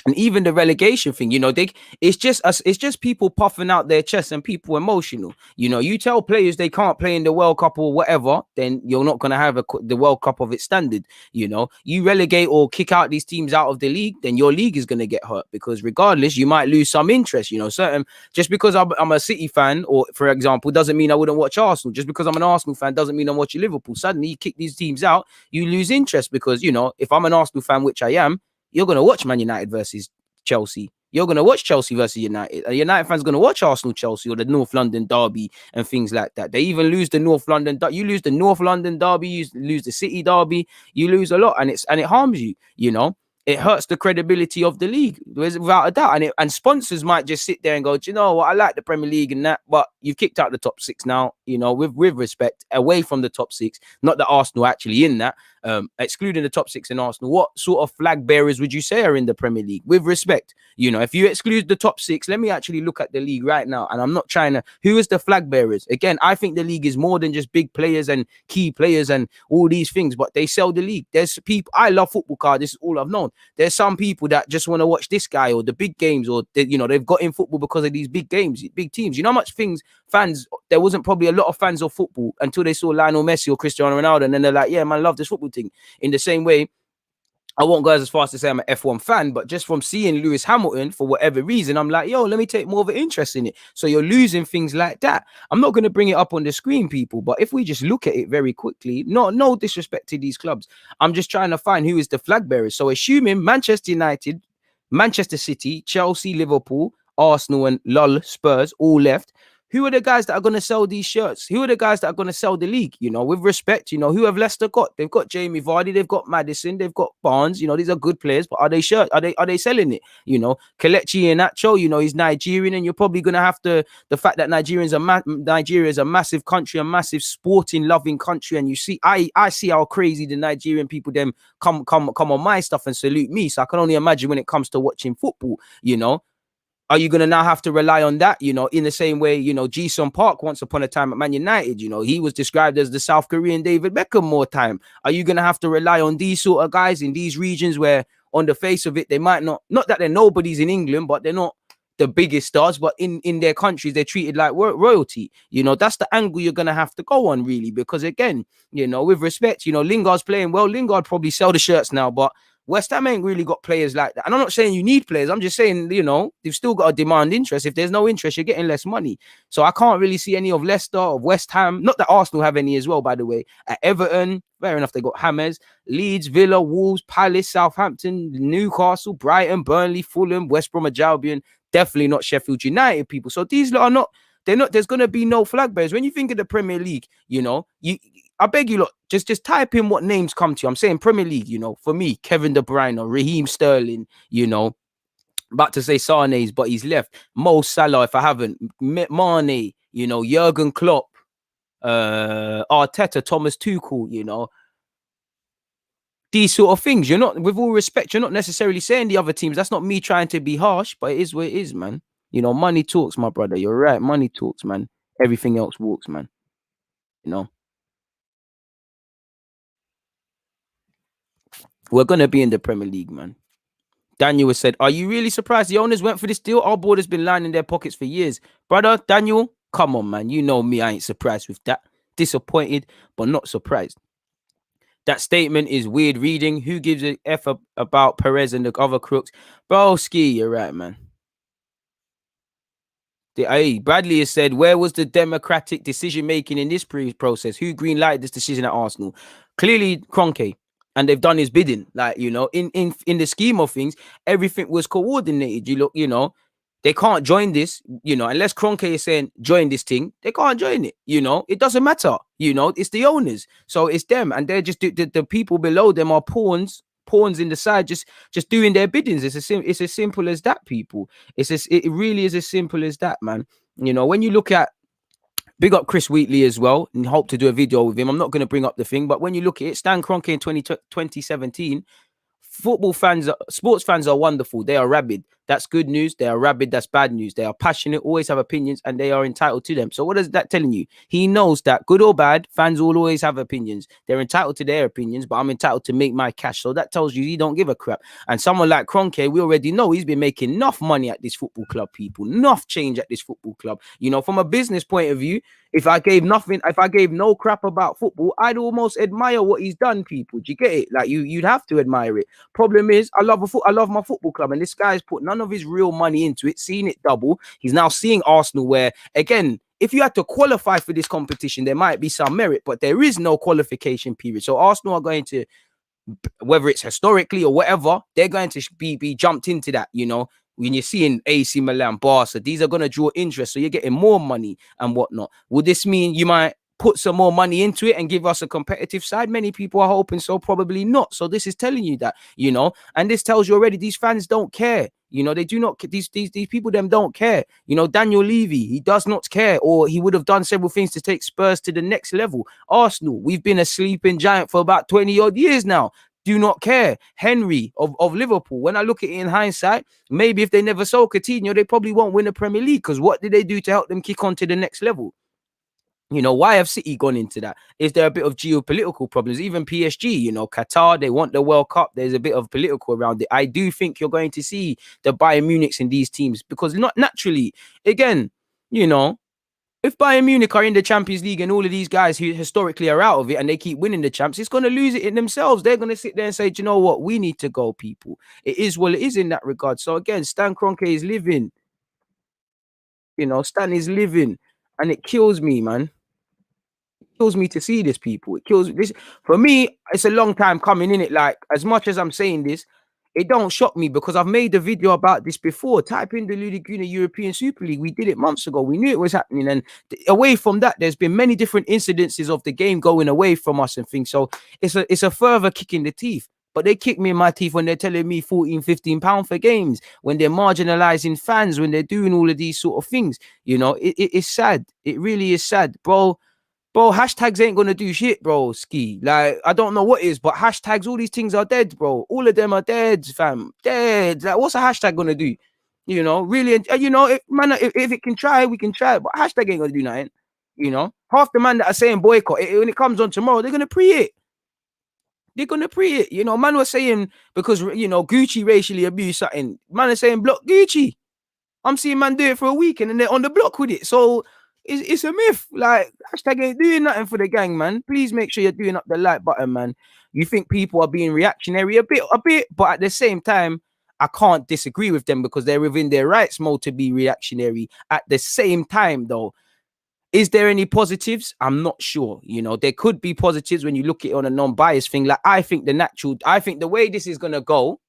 And even the relegation thing, you know, it's just us, it's just people puffing out their chests and people emotional. You know, you tell players they can't play in the World Cup or whatever, then you're not gonna have the World Cup of its standard. You know, you relegate or kick out these teams out of the league, then your league is gonna get hurt because regardless, you might lose some interest. You know, certain just because I'm a City fan, or for example, doesn't mean I wouldn't watch Arsenal. Just because I'm an Arsenal fan doesn't mean I'm watching Liverpool. Suddenly, you kick these teams out, you lose interest because you know if I'm an Arsenal fan, which I am, you're going to watch Man United versus Chelsea. You're going to watch Chelsea versus United. A United fan's going to watch Arsenal, Chelsea, or the North London derby and things like that. They even lose the North London. You lose the North London derby. You lose the City derby. You lose a lot, and it harms you. You know, it hurts the credibility of the league, without a doubt. And sponsors might just sit there and go, do you know what? I like the Premier League and that, but you've kicked out the top six now. You know, with respect, away from the top six. Not that Arsenal actually in that. Excluding the top six in Arsenal, what sort of flag bearers would you say are in the Premier League? With respect, you know, if you exclude the top six, let me actually look at the league right now. And I'm not trying to, who is the flag bearers? Again, I think the league is more than just big players and key players and all these things, but they sell the league. There's people, I love football, card. This is all I've known. There's some people that just want to watch this guy or the big games, or you know, they've got in football because of these big games, big teams. You know how much things fans, there wasn't probably a lot of fans of football until they saw Lionel Messi or Cristiano Ronaldo, and then they're like, yeah, man, I love this football thing. In the same way, I won't go as far as to say I'm an F1 fan, but just from seeing Lewis Hamilton for whatever reason, I'm like, yo, let me take more of an interest in it. So you're losing things like that. I'm not going to bring it up on the screen, people, but if we just look at it very quickly, no disrespect to these clubs, I'm just trying to find who is the flag bearers. So assuming Manchester United, Manchester City, Chelsea, Liverpool, Arsenal, and Spurs all left. Who are the guys that are going to sell these shirts? Who are the guys that are going to sell the league? You know, with respect, you know, who have Leicester got? They've got Jamie Vardy, they've got Maddison, they've got Barnes. You know, these are good players, but are they Are they selling it? You know, Kelechi Iheanacho, you know, he's Nigerian, and you're probably going to have to, the fact that Nigeria is a massive country, a massive sporting loving country, and you see, I see how crazy the Nigerian people them come on my stuff and salute me. So I can only imagine when it comes to watching football, you know. Are you going to now have to rely on that? You know, in the same way, you know, Ji-sung Park once upon a time at Man United, you know, he was described as the South Korean David Beckham more time. Are you going to have to rely on these sort of guys in these regions where on the face of it, they might not that they're nobodies in England, but they're not the biggest stars, but in their countries, they're treated like royalty. You know, that's the angle you're going to have to go on, really, because again, you know, with respect, you know, Lingard's playing well. Lingard probably sell the shirts now, but West Ham ain't really got players like that. And I'm not saying you need players. I'm just saying, you know, they've still got to demand interest. If there's no interest, you're getting less money. So I can't really see any of Leicester or West Ham. Not that Arsenal have any as well, by the way. At Everton, fair enough, they got Hammers, Leeds, Villa, Wolves, Palace, Southampton, Newcastle, Brighton, Burnley, Fulham, West Bromwich Albion. Definitely not Sheffield United people. So these lot are not, they're not, there's going to be no flag bearers. When you think of the Premier League, you know, I beg you, look, just type in what names come to you. I'm saying Premier League, you know, for me, Kevin De Bruyne or Raheem Sterling, you know, about to say Sane's, but he's left. Mo Salah, if I haven't, Mane, you know, Jurgen Klopp, Arteta, Thomas Tuchel, you know, these sort of things. You're not, with all respect, you're not necessarily saying the other teams. That's not me trying to be harsh, but it is what it is, man. You know, money talks, my brother. You're right. Money talks, man. Everything else walks, man. You know. We're going to be in the Premier League, man. Daniel has said, are you really surprised the owners went for this deal? Our board has been lining their pockets for years. Brother, Daniel, come on, man. You know me. I ain't surprised with that. Disappointed, but not surprised. That statement is weird reading. Who gives a F about Perez and the other crooks? Bro, Ski, you're right, man. Bradley has said, where was the democratic decision making in this process? Who green lighted this decision at Arsenal? Clearly, Kroenke. And they've done his bidding. Like, you know, in the scheme of things, everything was coordinated. They can't join this, unless Kroenke is saying join this thing, they can't join it. It doesn't matter. It's the owners. So it's them. And they're just the people below them are pawns in the side, just doing their biddings. It's as simple as that, people. It really is as simple as that, man. When you look at, big up Chris Wheatley as well, and hope to do a video with him. I'm not going to bring up the thing, but when you look at it, Stan Kroenke in 2017, sports fans are wonderful. They are rabid. That's good news. They are rabid. That's bad news. They are passionate, always have opinions, and they are entitled to them. So what is that telling you? He knows that good or bad, fans will always have opinions. They're entitled to their opinions, but I'm entitled to make my cash. So that tells you he don't give a crap. And someone like Kroenke, we already know he's been making enough money at this football club, people. Enough change at this football club. From a business point of view, if I gave no crap about football, I'd almost admire what he's done, people. Do you get it? Like you'd have to admire it. Problem is, I love my football club, and this guy's put none of his real money into it, seeing it double. He's now seeing Arsenal where, again, if you had to qualify for this competition, there might be some merit, but there is no qualification period. So Arsenal are going to, whether it's historically or whatever, they're going to be jumped into that, when you're seeing AC Milan, Barca, these are going to draw interest. So you're getting more money and whatnot. Would this mean you might put some more money into it and give us a competitive side? Many people are hoping so, probably not. So this is telling you that, and this tells you already these fans don't care. They do not, these people, them don't care. Daniel Levy, he does not care, or he would have done several things to take Spurs to the next level. Arsenal, we've been a sleeping giant for about 20 odd years now. Do not care. Henry of Liverpool, when I look at it in hindsight, maybe if they never sold Coutinho, they probably won't win the Premier League, because what did they do to help them kick on to the next level? Why have City gone into that? Is there a bit of geopolitical problems? Even PSG, Qatar, they want the World Cup. There's a bit of political around it. I do think you're going to see the Bayern Munichs in these teams, because not naturally, again, if Bayern Munich are in the Champions League and all of these guys who historically are out of it and they keep winning the champs, it's going to lose it in themselves. They're going to sit there and say, do you know what? We need to go, people. It is what it is in that regard. So again, Stan Kroenke is living. Stan is living. And it kills me, man. Kills me to see this, people. It kills this. For me, it's a long time coming, in it. Like, as much as I'm saying this, it don't shock me, because I've made a video about this before. Type in Deluded Gooner European Super League. We did it months ago. We knew it was happening. And away from that, there's been many different incidences of the game going away from us and things. So it's a further kick in the teeth. But they kick me in my teeth when they're telling me 14, 15 pounds for games, when they're marginalizing fans, when they're doing all of these sort of things. It's sad. It really is sad, bro. Bro, hashtags ain't gonna do shit, bro. Ski. Like, I don't know what is, but hashtags, all these things are dead, bro. All of them are dead, fam. Dead. Like, what's a hashtag gonna do? Really, if it can try, we can try. But hashtag ain't gonna do nothing. Half the man that are saying boycott, when it comes on tomorrow, they're gonna pre it. They're gonna pre it. Man was saying, because Gucci racially abused something. Man is saying block Gucci. I'm seeing man do it for a week and then they're on the block with it. So it's a myth. Like, hashtag ain't doing nothing for the gang, man. Please make sure you're doing up the like button, man. You think people are being reactionary a bit, but at the same time, I can't disagree with them, because they're within their rights mode to be reactionary. At the same time, though, is there any positives? I'm not sure. There could be positives when you look at it on a non-biased thing. Like, I think the way this is gonna go,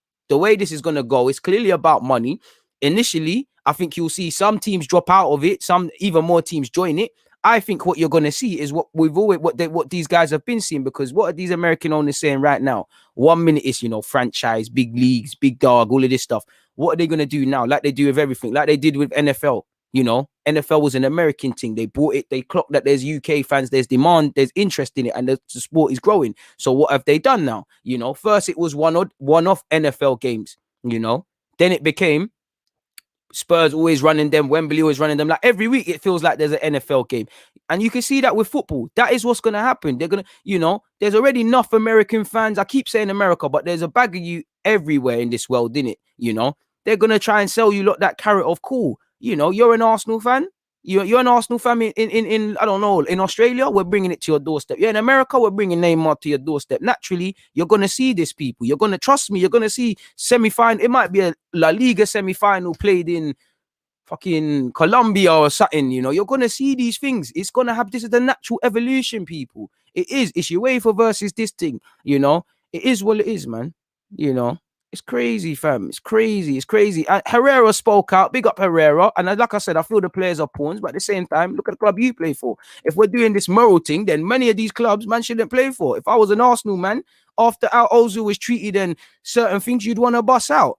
is clearly about money. Initially, I think you'll see some teams drop out of it, some even more teams join it. I think what you're going to see is what these guys have been seeing, because what are these American owners saying right now? 1 minute is, franchise, big leagues, big dog, all of this stuff. What are they going to do now? Like they do with everything, like they did with NFL. NFL was an American thing. They bought it. They clocked that there's UK fans, there's demand, there's interest in it, and the sport is growing. So what have they done now? First it was one-off NFL games, then it became Spurs always running them, Wembley always running them. Like, every week it feels like there's an NFL game. And you can see that with football. That is what's going to happen. They're going to, there's already enough American fans. I keep saying America, but there's a bag of you everywhere in this world, innit? They're going to try and sell you that carrot of cool. You're an Arsenal fan. You're an Arsenal fan in I don't know, in Australia, we're bringing it to your doorstep. Yeah, in America, we're bringing Neymar to your doorstep. Naturally, you're gonna see this, people. You're gonna trust me. You're gonna see semi-final. It might be a La Liga semi-final played in fucking Colombia or something. You're gonna see these things. It's gonna have, this is the natural evolution, people. It is. It's UEFA versus this thing. It is what it is, man. You know. It's crazy, fam. It's crazy. It's crazy. Herrera spoke out. Big up Herrera. And like I said, I feel the players are pawns, but at the same time, look at the club you play for. If we're doing this moral thing, then many of these clubs, man, shouldn't play for. If I was an Arsenal man, after how Ozil was treated and certain things, you'd want to bust out.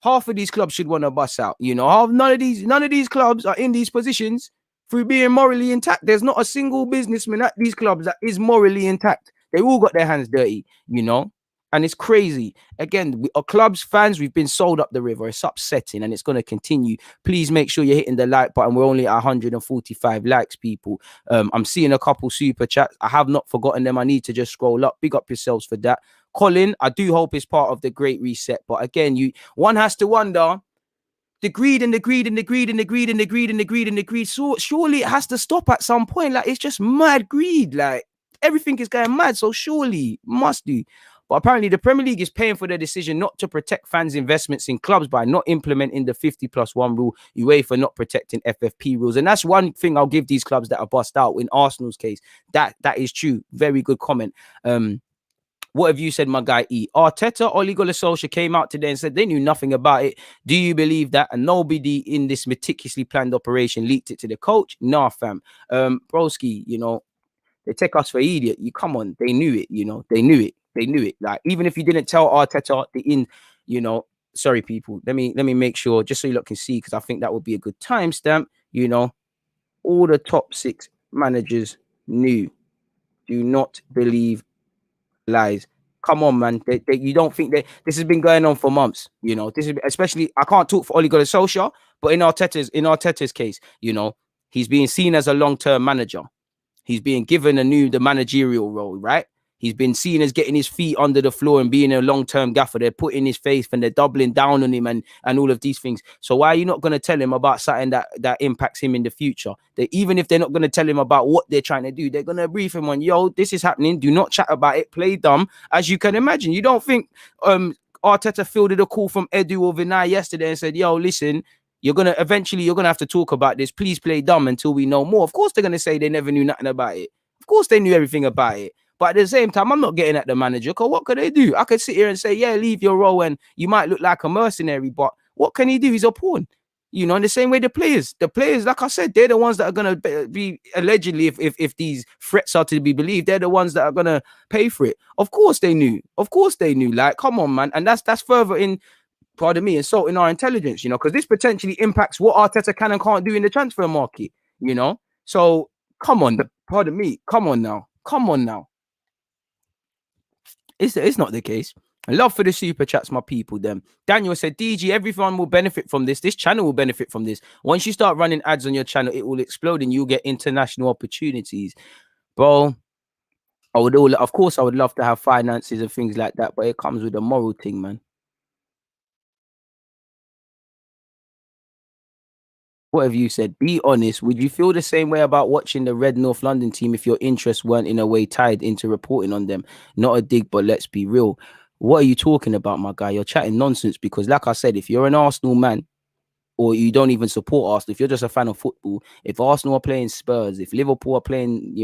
Half of these clubs should want to bust out. None of these clubs are in these positions through being morally intact. There's not a single businessman at these clubs that is morally intact. They all got their hands dirty. And it's crazy. Again, our clubs, fans, we've been sold up the river. It's upsetting and it's going to continue. Please make sure you're hitting the like button. We're only at 145 likes, people. I'm seeing a couple super chats. I have not forgotten them. I need to just scroll up. Big up yourselves for that. Colin, I do hope it's part of the great reset. But again, one has to wonder, the greed and the greed and the greed and the greed and the greed and the greed and the greed. So surely it has to stop at some point. Like, it's just mad greed. Like, everything is going mad. So surely must do. But apparently the Premier League is paying for their decision not to protect fans' investments in clubs by not implementing the 50+1 rule, UEFA not protecting FFP rules. And that's one thing I'll give these clubs that are bust out. In Arsenal's case, that is true. Very good comment. What have you said, my guy E? Arteta, Ole Gunnar Solskjaer came out today and said they knew nothing about it. Do you believe that? And nobody in this meticulously planned operation leaked it to the coach? Nah, fam. Broski, they take us for idiot. Come on, they knew it. They knew it. They knew it. Like, even if you didn't tell Arteta sorry, people. Let me make sure, just so you lot can see, because I think that would be a good timestamp. All the top 6 managers knew. Do not believe lies. Come on, man. You don't think that this has been going on for months? This is, especially, I can't talk for Ole Gunnar Solskjaer, but in Arteta's case, he's being seen as a long-term manager. He's being given the managerial role, right? He's been seen as getting his feet under the floor and being a long-term gaffer. They're putting his faith and they're doubling down on him and all of these things. So why are you not going to tell him about something that impacts him in the future? Even if they're not going to tell him about what they're trying to do, they're going to brief him on, yo, this is happening. Do not chat about it. Play dumb, as you can imagine. You don't think Arteta fielded a call from Edu or Vinay yesterday and said, yo, listen, you're going to have to talk about this. Please play dumb until we know more. Of course, they're going to say they never knew nothing about it. Of course, they knew everything about it. But at the same time, I'm not getting at the manager, because what could they do? I could sit here and say, yeah, leave your role and you might look like a mercenary, but what can he do? He's a pawn. In the same way the players, like I said, they're the ones that are going to be, allegedly, if these threats are to be believed, they're the ones that are going to pay for it. Of course they knew. Like, come on, man. And that's further in, pardon me, insulting our intelligence, because this potentially impacts what Arteta can and can't do in the transfer market, So, come on, pardon me. Come on now. It's not the case. Love for the super chats, my people. Them. Daniel said, DG, everyone will benefit from this. This channel will benefit from this. Once you start running ads on your channel, it will explode and you'll get international opportunities. Bro, of course, I would love to have finances and things like that, but it comes with a moral thing, man. What have you said? Be honest. Would you feel the same way about watching the Red North London team if your interests weren't in a way tied into reporting on them? Not a dig, but let's be real. What are you talking about, my guy? You're chatting nonsense, because like I said, if you're an Arsenal man or you don't even support Arsenal, if you're just a fan of football, if Arsenal are playing Spurs, if Liverpool are playing,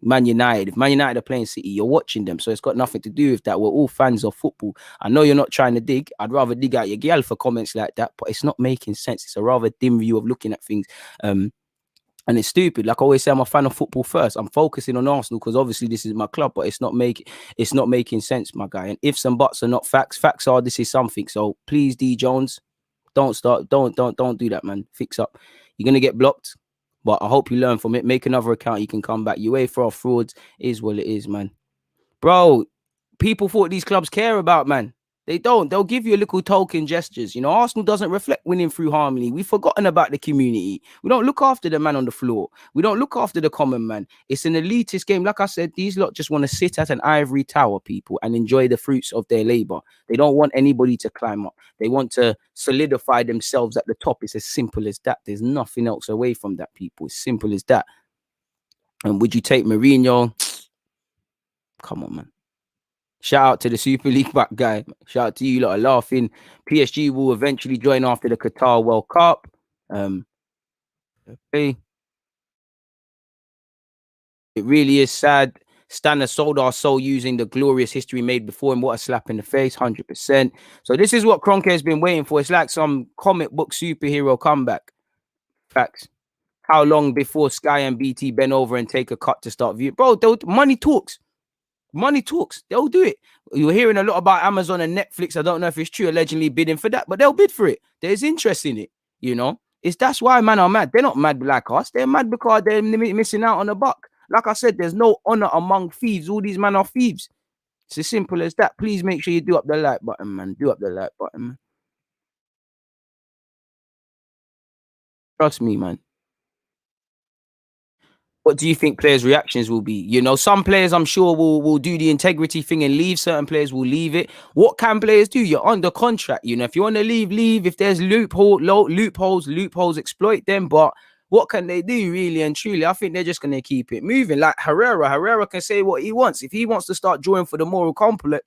Man United, if Man United are playing City, you're watching them. So it's got nothing to do with that. We're all fans of football. I know you're not trying to dig. I'd rather dig out your gal for comments like that, but it's not making sense. It's a rather dim view of looking at things. And it's stupid. Like I always say, I'm a fan of football first. I'm focusing on Arsenal because obviously this is my club, but it's not making sense, my guy. And ifs and buts are not facts. Facts are this is something. So please, D Jones, don't do that, man. Fix up. You're gonna get blocked. But I hope you learn from it. Make another account. You can come back. UEFA frauds is what it is, man. Bro, people thought these clubs care about, man. They don't. They'll give you a little token gestures. You know, Arsenal doesn't reflect winning through harmony. We've forgotten about the community. We don't look after the man on the floor. We don't look after the common man. It's an elitist game. Like I said, these lot just want to sit at an ivory tower, people, and enjoy the fruits of their labor. They don't want anybody to climb up. They want to solidify themselves at the top. It's as simple as that. There's nothing else away from that, people. It's simple as that. And would you take Mourinho? Come on, man. Shout out to the Super League back guy. Shout out to you lot are laughing. PSG will eventually join after the Qatar World Cup. Okay. It really is sad. Stan has sold our soul using the glorious history made before him. What a slap in the face, 100%. So this is what Kroenke has been waiting for. It's like some comic book superhero comeback. Facts. How long before Sky and BT bend over and take a cut to start view? Bro, money talks. Money talks. They'll do it. You're hearing a lot about Amazon and Netflix. I don't know if it's true, allegedly bidding for that, but they'll bid for it. There's interest in it. You know, that's why man are mad. They're not mad like us. They're mad because they're missing out on a buck. Like I said, there's no honor among thieves. All these men are thieves. It's as simple as that. Please make sure you do up the like button, man. Do up the like button, man. Trust me, man. What do you think players' reactions will be? You know, some players I'm sure will do the integrity thing and leave. Certain players will leave it. What can players do? You're under contract. You know, if you want to leave, leave. If there's loopholes, exploit them. But what can they do, really and truly? I think they're just going to keep it moving. Like Herrera can say what he wants. If he wants to start drawing for the moral compass,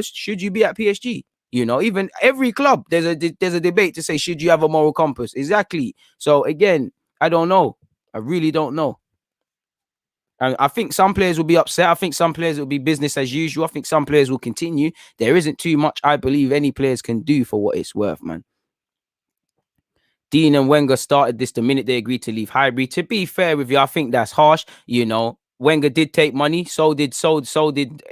should you be at PSG? You know, even every club, there's a debate to say, should you have a moral compass? Exactly. So again, I don't know. I really don't know. And I think some players will be upset. I think some players will be business as usual. I think some players will continue. There isn't too much I believe any players can do for what it's worth, man. Dean and Wenger started this the minute they agreed to leave Highbury. To be fair with you, I think that's harsh. You know, Wenger did take money, so did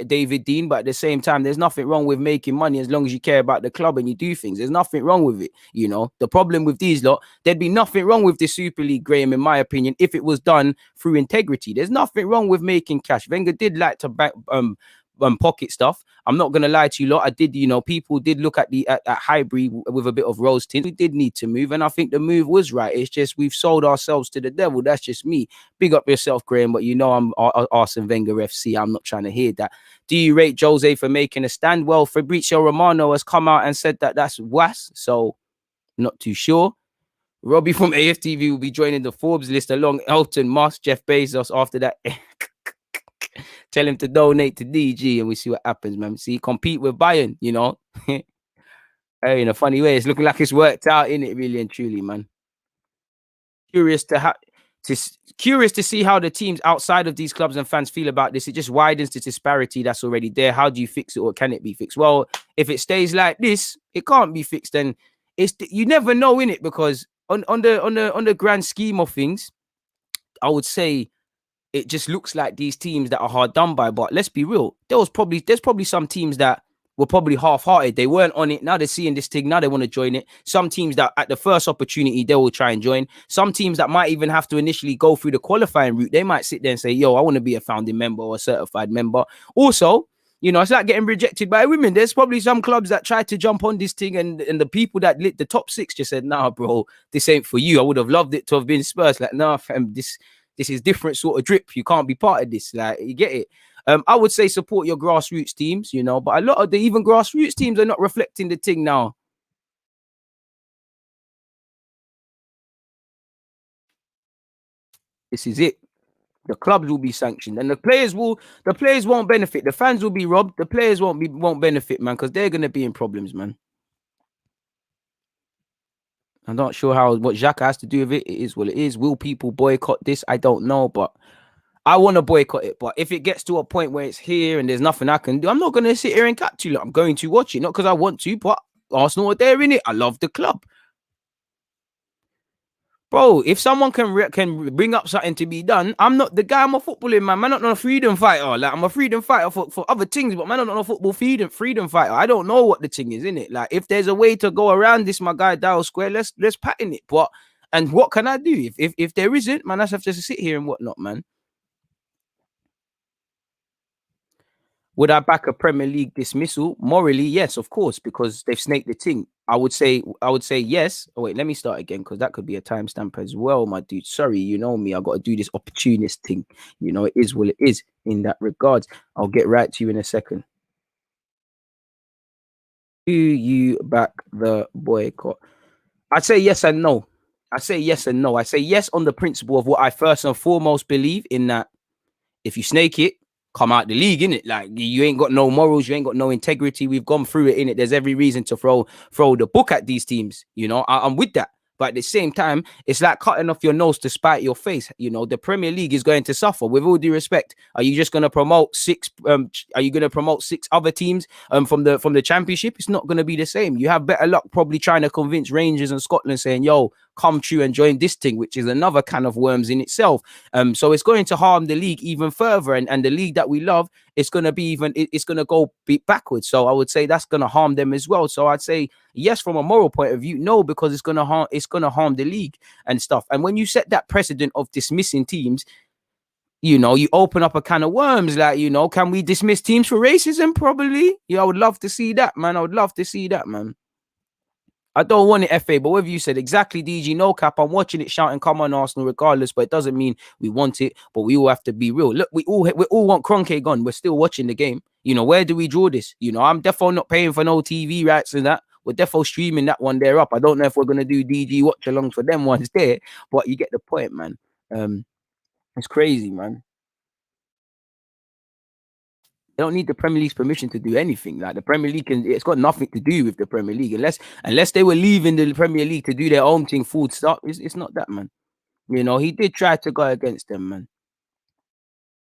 David Dean. But at the same time, there's nothing wrong with making money as long as you care about the club and you do things. There's nothing wrong with it. You know, the problem with these lot, there'd be nothing wrong with the Super League, Graham, in my opinion, if it was done through integrity. There's nothing wrong with making cash. Wenger did like to pocket stuff. I'm not gonna lie to you lot. I did, you know, people did look at Highbury with a bit of rose tint. We did need to move, and I think the move was right. It's just we've sold ourselves to the devil. That's just me. Big up yourself, Graham. But you know I'm Arsene Wenger FC. I'm not trying to hear that. Do you rate Jose for making a stand? Well, Fabrizio Romano has come out and said that that's was, so not too sure. Robbie from AFTV will be joining the Forbes list along Elton Musk, Jeff Bezos after that. Tell him to donate to DG and we see what happens, man. See, compete with Bayern, you know. Hey, in a funny way, it's looking like it's worked out, in it, really and truly, man. Curious to see how the teams outside of these clubs and fans feel about this. It just widens the disparity that's already there. How do you fix it, or can it be fixed? Well, if it stays like this, it can't be fixed. Then you never know, in it, because on the grand scheme of things, I would say it just looks like these teams that are hard done by. But let's be real, there's probably some teams that were probably half-hearted. They weren't on it. Now they're seeing this thing. Now they want to join it. Some teams that at the first opportunity, they will try and join. Some teams that might even have to initially go through the qualifying route, they might sit there and say, yo, I want to be a founding member or a certified member. Also, you know, it's like getting rejected by women. There's probably some clubs that tried to jump on this thing, and the people that lit the top six just said, nah, bro, this ain't for you. I would have loved it to have been Spurs. Like, nah, fam, this is different sort of drip. You can't be part of this. Like, you get it. I would say support your grassroots teams, you know, but a lot of the even grassroots teams are not reflecting the thing now. This is it. The clubs will be sanctioned, and the players won't benefit. The fans will be robbed. The players won't benefit, man, because they're gonna be in problems, man. I'm not sure what Xhaka has to do with it. It is what it is. Will people boycott this? I don't know, but I want to boycott it. But if it gets to a point where it's here and there's nothing I can do, I'm not going to sit here and catch you. I'm going to watch it, not because I want to, but Arsenal are there in it. I love the club. Bro, if someone can bring up something to be done, I'm not the guy. I'm a footballing man. I'm not a freedom fighter. Like, I'm a freedom fighter for other things, but man, I'm not a football freedom fighter. I don't know what the thing is, in it. Like, if there's a way to go around this, my guy Dial Square, let's patent it. But and what can I do if there isn't, man? I have to sit here and whatnot, man. Would I back a Premier League dismissal? Morally, yes, of course, because they've snaked the thing. I would say yes. Oh wait, let me start again because that could be a timestamp as well, my dude. Sorry, you know me. I got to do this opportunist thing. You know, it is what it is in that regards. I'll get right to you in a second. Do you back the boycott? I'd say yes and no. I say yes and no. I say yes on the principle of what I first and foremost believe in, that if you snake it, come out the league, innit? Like, you ain't got no morals, you ain't got no integrity. We've gone through it, innit? There's every reason to throw the book at these teams. You know, I'm with that. But at the same time, it's like cutting off your nose to spite your face. You know, the Premier League is going to suffer. With all due respect, are you just going to promote six? Are you going to promote six other teams from the Championship? It's not going to be the same. You have better luck probably trying to convince Rangers and Scotland saying, "Yo, come true and join this thing," which is another can of worms in itself. So it's going to harm the league even further, and the league that we love, it's going to be it's going to go backwards. So I would say that's going to harm them as well. So I'd say yes from a moral point of view, no, because it's going to harm the league and stuff. And when you set that precedent of dismissing teams, you know, you open up a can of worms. Like, you know, can we dismiss teams for racism? Probably. Yeah, I would love to see that, man. I would love to see that, man. I don't want it, FA, but whatever you said, exactly, DG, no cap. I'm watching it shouting, come on, Arsenal, regardless, but it doesn't mean we want it, but we all have to be real. Look, we all want Kroenke gone. We're still watching the game. You know, where do we draw this? You know, I'm definitely not paying for no TV rights and that. We're definitely streaming that one there up. I don't know if we're going to do DG watch alongs for them ones there, but you get the point, man. Um, it's crazy, man. They don't need the Premier League's permission to do anything. Like, the Premier League it's got nothing to do with the Premier League unless they were leaving the Premier League to do their own thing, full stop. It's not that, man. You know, he did try to go against them, man.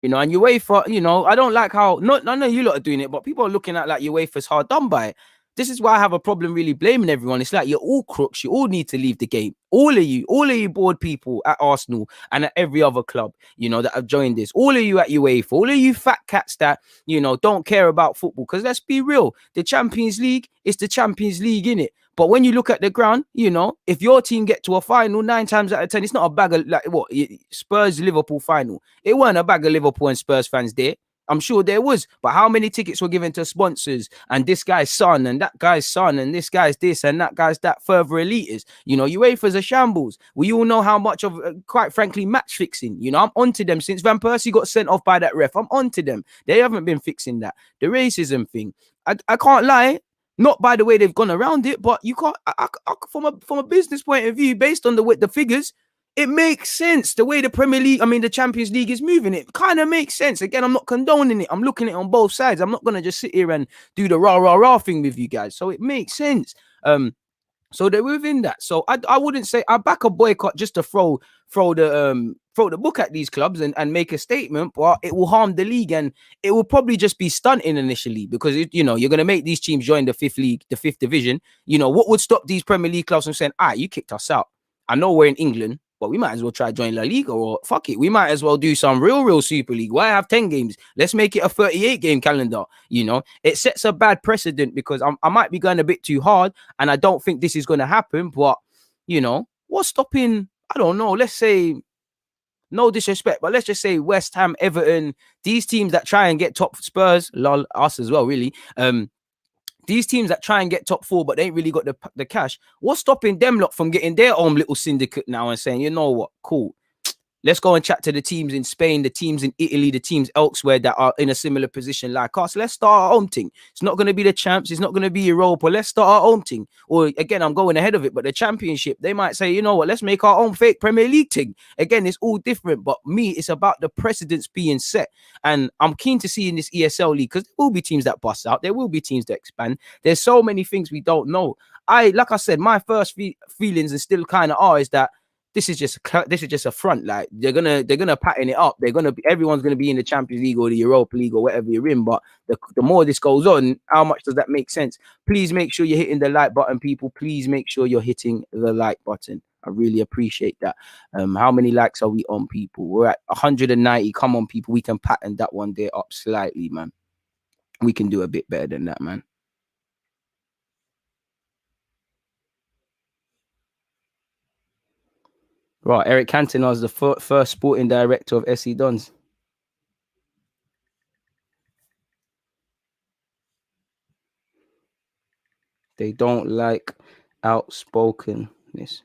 You know, and UEFA, you know, I don't like how not none of you lot are doing it, but people are looking at like UEFA's hard done by it. This is why I have a problem really blaming everyone. It's like you're all crooks. You all need to leave the game. All of you bored people at Arsenal and at every other club, you know, that have joined this. All of you at UEFA, all of you fat cats that, you know, don't care about football. Because let's be real, the Champions League is the Champions League, innit? But when you look at the ground, you know, if your team get to a final 9 times out of 10, it's not a bag of like what Spurs Liverpool final. It weren't a bag of Liverpool and Spurs fans there. I'm sure there was, but how many tickets were given to sponsors and this guy's son and that guy's son and this guy's this and that guy's that, further elitist? You know, UEFA's a shambles. We all know how much of, quite frankly, match fixing. You know, I'm onto them since Van Persie got sent off by that ref. I'm onto them. They haven't been fixing that. The racism thing. I can't lie. Not by the way they've gone around it, but you can't. From a business point of view, based on the figures, it makes sense. The way the Premier League, I mean, the Champions League is moving, it kind of makes sense. Again, I'm not condoning it. I'm looking at it on both sides. I'm not gonna just sit here and do the rah rah rah thing with you guys. So it makes sense. So they're within that. So I wouldn't say I back a boycott just to throw the book at these clubs and make a statement, but it will harm the league and it will probably just be stunting initially because you know, you're gonna make these teams join the fifth league, the fifth division. You know, what would stop these Premier League clubs from saying, you kicked us out. I know we're in England, but we might as well try join La Liga, or fuck it, we might as well do some real Super League. Why have 10 games? Let's make it a 38 game calendar. You know, it sets a bad precedent because I might be going a bit too hard and I don't think this is going to happen. But, you know, what's stopping, I don't know, let's say, no disrespect, but let's just say West Ham, Everton, these teams that try and get top, Spurs, lol, us as well, really. These teams that try and get top four, but they ain't really got the cash. What's stopping them lot from getting their own little syndicate now and saying, you know what, cool. Let's go and chat to the teams in Spain, the teams in Italy, the teams elsewhere that are in a similar position like us. Let's start our own thing. It's not going to be the champs. It's not going to be Europa. Let's start our own thing. Or again, I'm going ahead of it, but the Championship, they might say, you know what, let's make our own fake Premier League thing. Again, it's all different. But me, it's about the precedents being set. And I'm keen to see in this ESL league because there will be teams that bust out. There will be teams that expand. There's so many things we don't know. Like I said, my first feelings and still kind of are is that this is just a front. Like they're gonna pattern it up. Everyone's gonna be in the Champions League or the Europa League or whatever you're in. But the more this goes on, how much does that make sense? Please make sure you're hitting the like button, people. Please make sure you're hitting the like button. I really appreciate that. How many likes are we on, people? We're at 190. Come on, people. We can pattern that one there up slightly, man. We can do a bit better than that, man. Right, Eric Cantona is the first sporting director of SC Dons. They don't like outspokenness.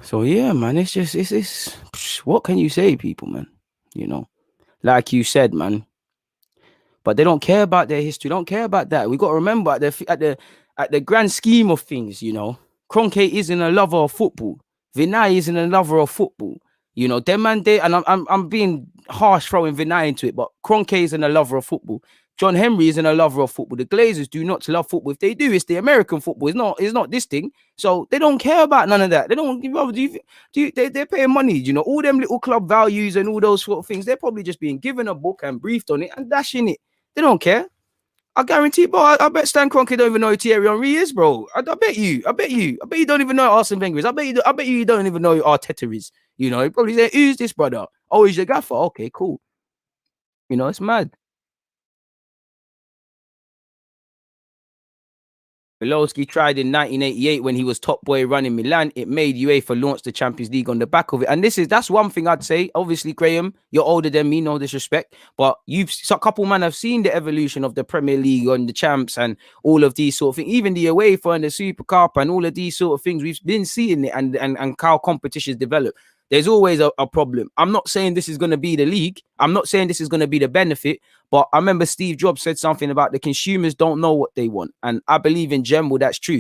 So yeah, man, it's what can you say, people, man? You know, like you said, man. But they don't care about their history. Don't care about that. We got to remember at the grand scheme of things, Kroenke isn't a lover of football. Vinay isn't a lover of football. Them man, and I'm being harsh throwing Vinay into it, but Kroenke isn't a lover of football. John Henry isn't a lover of football. The Glazers do not love football. If they do, it's the American football. It's not this thing. So they don't care about none of that. They don't give up. They're paying money. All them little club values and all those sort of things. They're probably just being given a book and briefed on it and dashing it. They don't care. I guarantee, bro. I bet Stan Kroenke don't even know who Thierry Henry is, bro. I bet you. I bet you don't even know who Arsene Wenger is. I bet you don't even know who Arteta is. He probably say, "Who's this brother? Oh, he's your gaffer. Okay, cool." It's mad. Milowski tried in 1988 when he was top boy running Milan. It made UEFA launch the Champions League on the back of it. And that's one thing I'd say. Obviously, Graham, you're older than me, no disrespect. But a couple man have seen the evolution of the Premier League and the champs and all of these sort of things. Even the UEFA and the Super Cup and all of these sort of things. We've been seeing it and how competitions develop. There's always a problem. I'm not saying this is going to be the league. I'm not saying this is going to be the benefit. But I remember Steve Jobs said something about the consumers don't know what they want. And I believe in general that's true,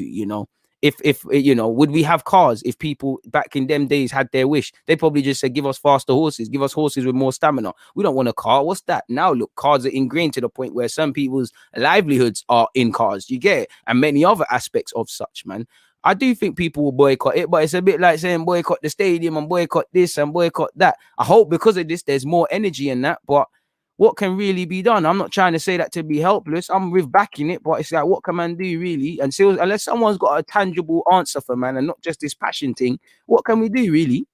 If would we have cars if people back in them days had their wish? They probably just said, give us faster horses, give us horses with more stamina. We don't want a car. What's that? Now look, cars are ingrained to the point where some people's livelihoods are in cars. You get it? And many other aspects of such, man. I do think people will boycott it, but it's a bit like saying boycott the stadium and boycott this and boycott that. I hope because of this, there's more energy in that, but what can really be done? I'm not trying to say that to be helpless. I'm with backing it, but it's like, what can man do really? And so, unless someone's got a tangible answer for man and not just this passion thing, what can we do really?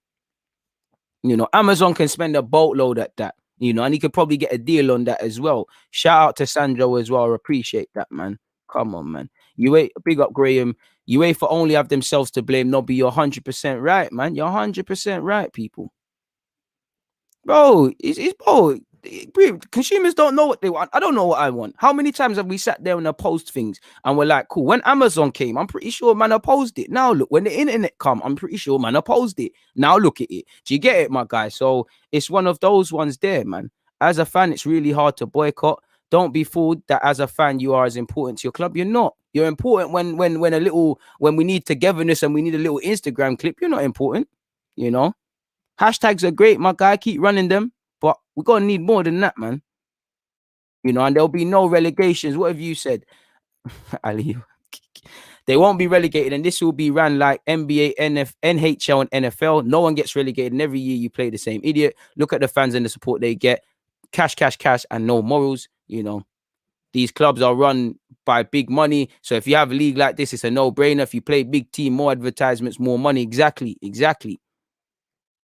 Amazon can spend a boatload at that, and he could probably get a deal on that as well. Shout out to Sandro as well. I appreciate that, man. Come on, man. Big up Graham. UEFA only have themselves to blame. Nobby, you're 100% right, man. You're 100% right, people. Bro, consumers don't know what they want. I don't know what I want. How many times have we sat there and opposed things and we're like, cool. When Amazon came, I'm pretty sure man opposed it. Now look, when the internet come, I'm pretty sure man opposed it. Now look at it. Do you get it, my guy? So it's one of those ones there, man. As a fan, it's really hard to boycott. Don't be fooled that as a fan you are as important to your club. You're not. You're important when we need togetherness and we need a little Instagram clip. You're not important, Hashtags are great, my guy. Keep running them, but we're gonna need more than that, man. And there'll be no relegations. What have you said, Ali? They won't be relegated, and this will be ran like NBA, NHL, and NFL. No one gets relegated, and every year you play the same idiot. Look at the fans and the support they get. Cash, cash, cash, and no morals. These clubs are run by big money. So if you have a league like this, it's a no-brainer. If you play big team, more advertisements, more money. Exactly.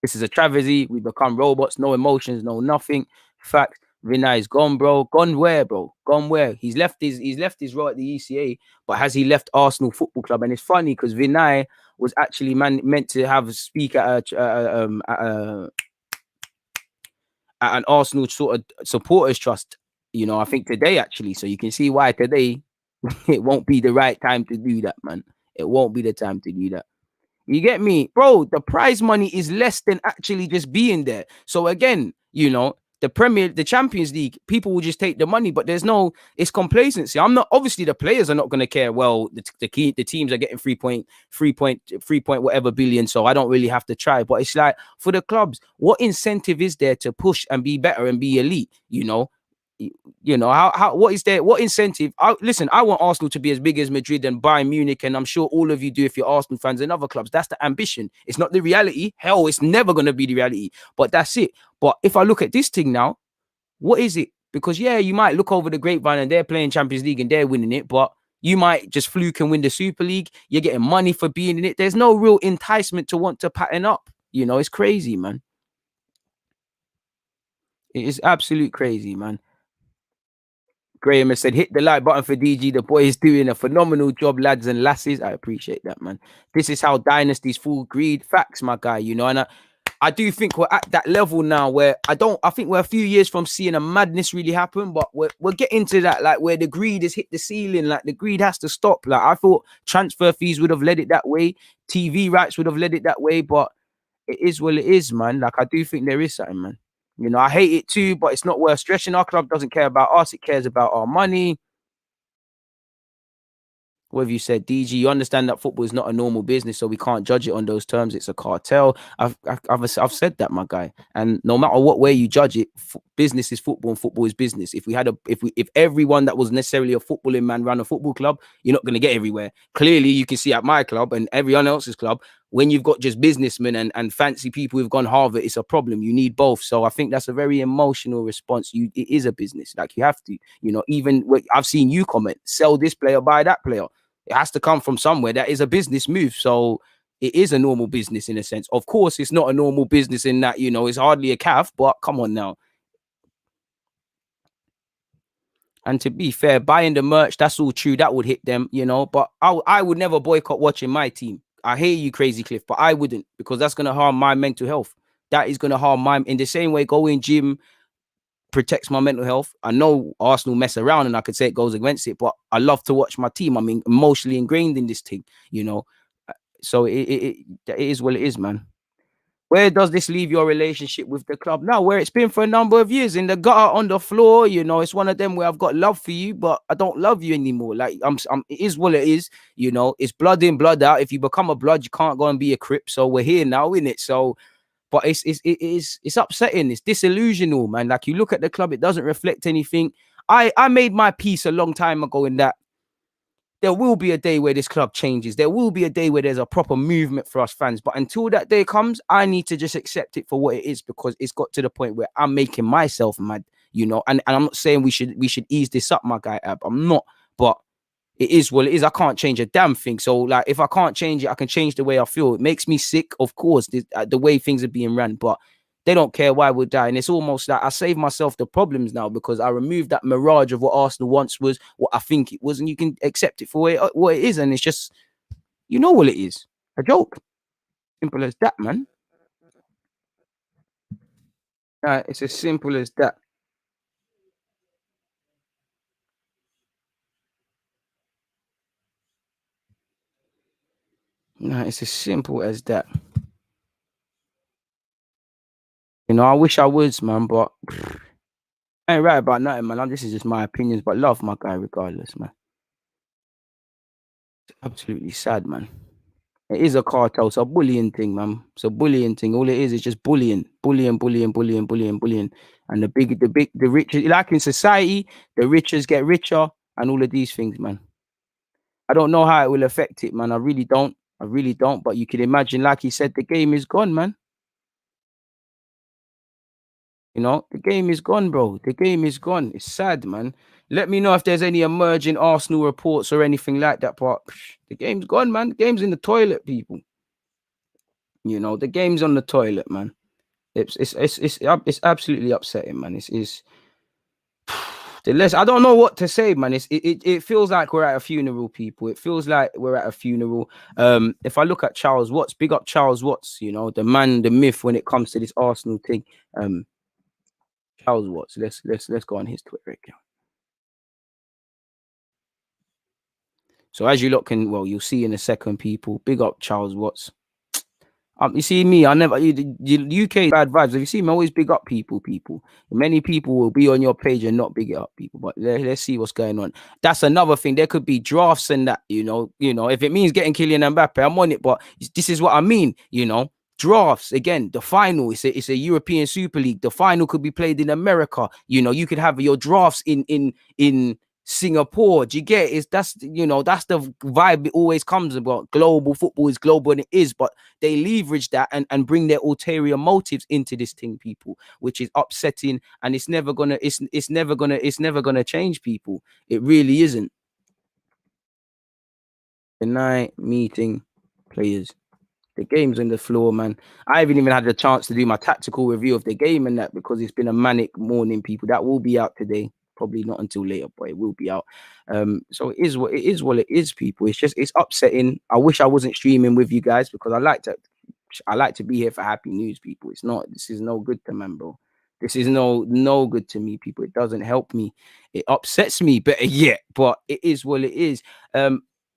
This is a travesty. We become robots, no emotions, no nothing. Fact, Vinay is gone, bro. Gone where, bro? Gone where? He's left his role at the ECA, but has he left Arsenal Football Club? And it's funny because Vinay was actually meant to have a speak at an Arsenal sort of supporters trust. I think today actually. So you can see why today it won't be the right time to do that, man. It won't be the time to do that. You get me? Bro, the prize money is less than actually just being there. So again, the Champions League, people will just take the money, but it's complacency. Obviously the players are not going to care. Well, the teams are getting 3.3 whatever billion, so I don't really have to try. But it's like, for the clubs, what incentive is there to push and be better and be elite? What is there? What incentive? Listen, I want Arsenal to be as big as Madrid and Bayern Munich, and I'm sure all of you do if you're Arsenal fans and other clubs. That's the ambition. It's not the reality. Hell, it's never going to be the reality, but that's it. But if I look at this thing now, what is it? Because yeah, you might look over the grapevine and they're playing Champions League and they're winning it, but you might just fluke and win the Super League. You're getting money for being in it. There's no real enticement to want to pattern up. It's crazy, man. It is absolute crazy, man. Graham has said, hit the like button for DG. The boy is doing a phenomenal job, lads and lasses. I appreciate that, man. This is how dynasties full greed. Facts, my guy, you know, and I do think we're at that level now where I think we're a few years from seeing a madness really happen, but we're getting to that, like, where the greed has hit the ceiling. Like, the greed has to stop. Like, I thought transfer fees would have led it that way. TV rights would have led it that way, but it is what it is, man. Like, I do think there is something, man. You know, I hate it too, but it's not worth stretching. Our club doesn't care about us. It cares about our money. What have you said, DG? You understand that football is not a normal business, so we can't judge it on those terms. It's a cartel. I've said that, my guy. And no matter what way you judge it, business is football and football is business. If everyone that was necessarily a footballing man ran a football club, you're not going to get everywhere. Clearly, you can see at my club and everyone else's club, when you've got just businessmen and fancy people who've gone Harvard, it's a problem. You need both. So I think that's a very emotional response. It is a business. Like, you have to, you know, even I've seen you comment, sell this player, buy that player. It has to come from somewhere. That is a business move. So it is a normal business in a sense. Of course, it's not a normal business in that, you know, it's hardly a calf, but come on now. And to be fair, buying the merch, that's all true. That would hit them, you know, but I would never boycott watching my team. I hear you, Crazy Cliff, but I wouldn't, because that's going to harm my mental health. That is going to harm in the same way going gym protects my mental health. I know Arsenal mess around and I could say it goes against it, but I love to watch my team. I'm emotionally ingrained in this thing, you know. So it is what it is, man. Where does this leave your relationship with the club now? Where it's been for a number of years, in the gutter, on the floor. You know, it's one of them where I've got love for you, but I don't love you anymore. Like, it is what it is. You know, it's blood in, blood out. If you become a blood, you can't go and be a Crip. So we're here now, innit? So, but it's upsetting. It's disillusional, man. Like, you look at the club, it doesn't reflect anything. I made my peace a long time ago in that there will be a day where this club changes. There will be a day where there's a proper movement for us fans. But until that day comes, I need to just accept it for what it is, because it's got to the point where I'm making myself mad, you know. And I'm not saying we should ease this up, my guy. I'm not, but it is what it is. I can't change a damn thing. So, like, if I can't change it, I can change the way I feel. It makes me sick, of course, the way things are being run, but they don't care why we'll die. And it's almost like I save myself the problems now, because I removed that mirage of what Arsenal once was, what I think it was, and you can accept it for what it is. And it's just, you know what it is. A joke. Simple as that, man. It's as simple as that. It's as simple as that. You know, I wish I was, man, but I ain't right about nothing, man. This is just my opinions, but love my guy regardless, man. It's absolutely sad, man. It is a cartel. It's a bullying thing, man. It's a bullying thing. All it is just bullying, bullying, bullying, bullying, bullying, bullying. And the rich, like in society, the riches get richer and all of these things, man. I don't know how it will affect it, man. I really don't. I really don't. But you can imagine, like he said, the game is gone, man. You know, the game is gone, bro. The game is gone. It's sad, man. Let me know if there's any emerging Arsenal reports or anything like that. But the game's gone, man. The game's in the toilet, people. You know, the game's on the toilet, man. It's absolutely upsetting, man. It's the less I don't know what to say, man. It feels like we're at a funeral, people. It feels like we're at a funeral. If I look at Charles Watts, big up Charles Watts, you know, the man, the myth when it comes to this Arsenal thing. Charles Watts. Let's go on his Twitter account. So as you look in, well, you'll see in a second, people. Big up Charles Watts. You see me, I never, UK bad vibes. If you see me, always big up people. Many people will be on your page and not big it up people, but let's see what's going on. That's another thing. There could be drafts and that, you know, if it means getting Kylian Mbappe, I'm on it, but this is what I mean, you know, drafts. Again, the final, it's a European Super League. The final could be played in America. You know, you could have your drafts in Singapore. Do you get it? That's the vibe it always comes about. Global football is global, and it is, but they leverage that and bring their ulterior motives into this thing, people, which is upsetting, and it's never gonna change, people. It really isn't. Deny meeting players. The game's on the floor, man. I haven't even had the chance to do my tactical review of the game and that, because it's been a manic morning, people. That will be out today. probably not until later, but it will be out. So it is what it is. What it is, people. It's upsetting. I wish I wasn't streaming with you guys because I like to be here for happy news, people. It's not. This is no good to man, bro. This is no good to me, people. It doesn't help me. It upsets me, better yet. But it is what it is.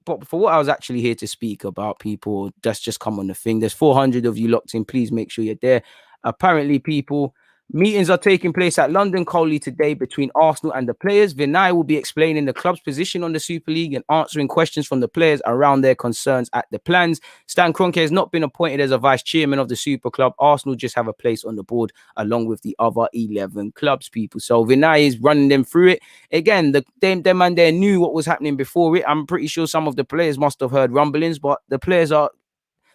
But for what I was actually here to speak about, people, that's just come on the thing. There's 400 of you locked in. Please make sure you're there. Apparently, people, meetings are taking place at London Coley today between Arsenal and the players. Vinay will be explaining the club's position on the Super League and answering questions from the players around their concerns at the plans. Stan Kroenke has not been appointed as a vice chairman of the Super Club. Arsenal just have a place on the board along with the other 11 clubs, people. So Vinay is running them through it. Again, them man there knew what was happening before it. I'm pretty sure some of the players must have heard rumblings, but the players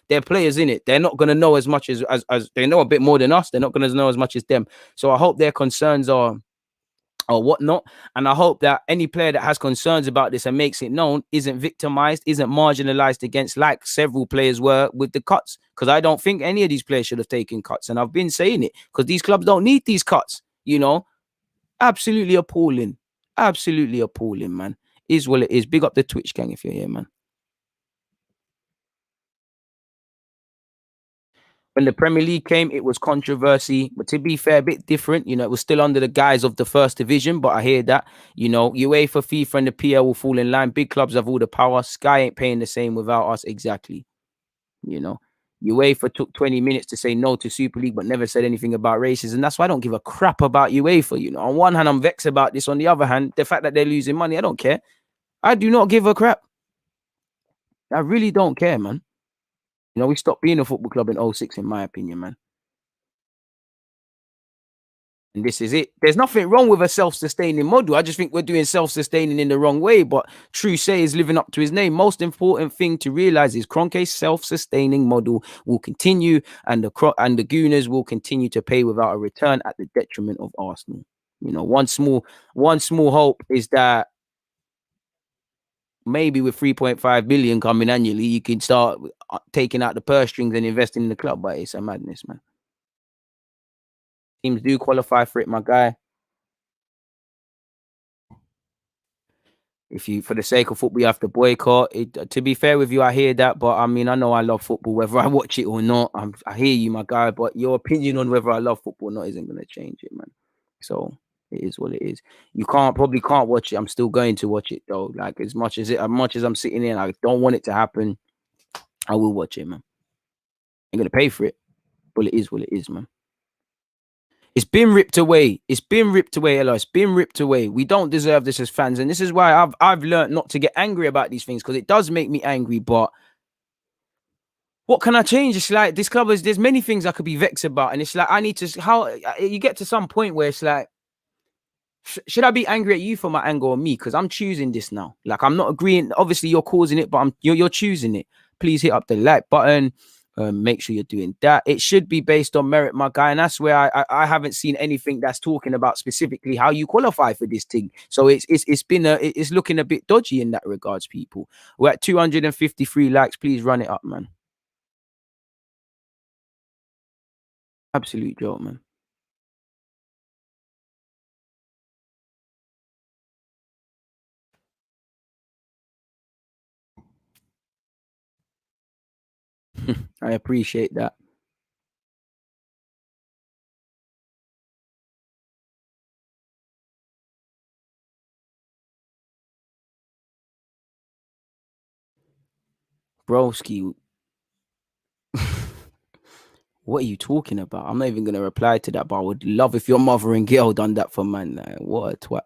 they're players in it. They're not going to know as much as they know a bit more than us. They're not going to know as much as them. So I hope their concerns are whatnot. And I hope that any player that has concerns about this and makes it known isn't victimized, isn't marginalized against, like several players were with the cuts. Because I don't think any of these players should have taken cuts. And I've been saying it because these clubs don't need these cuts, you know. Absolutely appalling. Absolutely appalling, man. Is what it is. Big up the Twitch gang if you're here, man. When the Premier League came, it was controversy, but to be fair, a bit different. You know, it was still under the guise of the first division, but I hear that, you know, UEFA, FIFA, and the PL will fall in line. Big clubs have all the power. Sky ain't paying the same without us. Exactly. You know, UEFA took 20 minutes to say no to Super League, but never said anything about racism. That's why I don't give a crap about UEFA. You know, on one hand, I'm vexed about this. On the other hand, the fact that they're losing money, I don't care. I do not give a crap. I really don't care, man. You know, we stopped being a football club in 06, in my opinion, man. And this is it. There's nothing wrong with a self-sustaining model. I just think we're doing self-sustaining in the wrong way. But True Say is living up to his name. Most important thing to realize is Kroenke's self-sustaining model will continue, and the Gooners will continue to pay without a return at the detriment of Arsenal. You know, one small hope is that maybe with 3.5 billion coming annually, you can start taking out the purse strings and investing in the club. But it's a madness, man. Teams do qualify for it, my guy. If you, for the sake of football, you have to boycott it. To be fair with you, I hear that, but I mean, I know I love football, whether I watch it or not. I hear you, my guy, but your opinion on whether I love football or not isn't going to change it, man. So it is what it is. You probably can't watch it. I'm still going to watch it though. Like as much as I'm sitting in, I don't want it to happen. I will watch it, man. I'm gonna pay for it, but it is what it is, man. It's been ripped away. It's been ripped away, Ella. It's been ripped away. We don't deserve this as fans. And this is why I've learned not to get angry about these things, because it does make me angry. But what can I change? It's like this club there's many things I could be vexed about. And it's like I need to, how you get to some point where it's like, should I be angry at you for my anger or me? Because I'm choosing this now. Like I'm not agreeing. Obviously, you're causing it, but you're choosing it. Please hit up the like button. Make sure you're doing that. It should be based on merit, my guy, and that's where I haven't seen anything that's talking about specifically how you qualify for this thing. So it's looking a bit dodgy in that regards, people. We're at 253 likes. Please run it up, man. Absolute joke, man. I appreciate that. Broski. What are you talking about? I'm not even going to reply to that, but I would love if your mother and girl done that for man. Like, what a twat.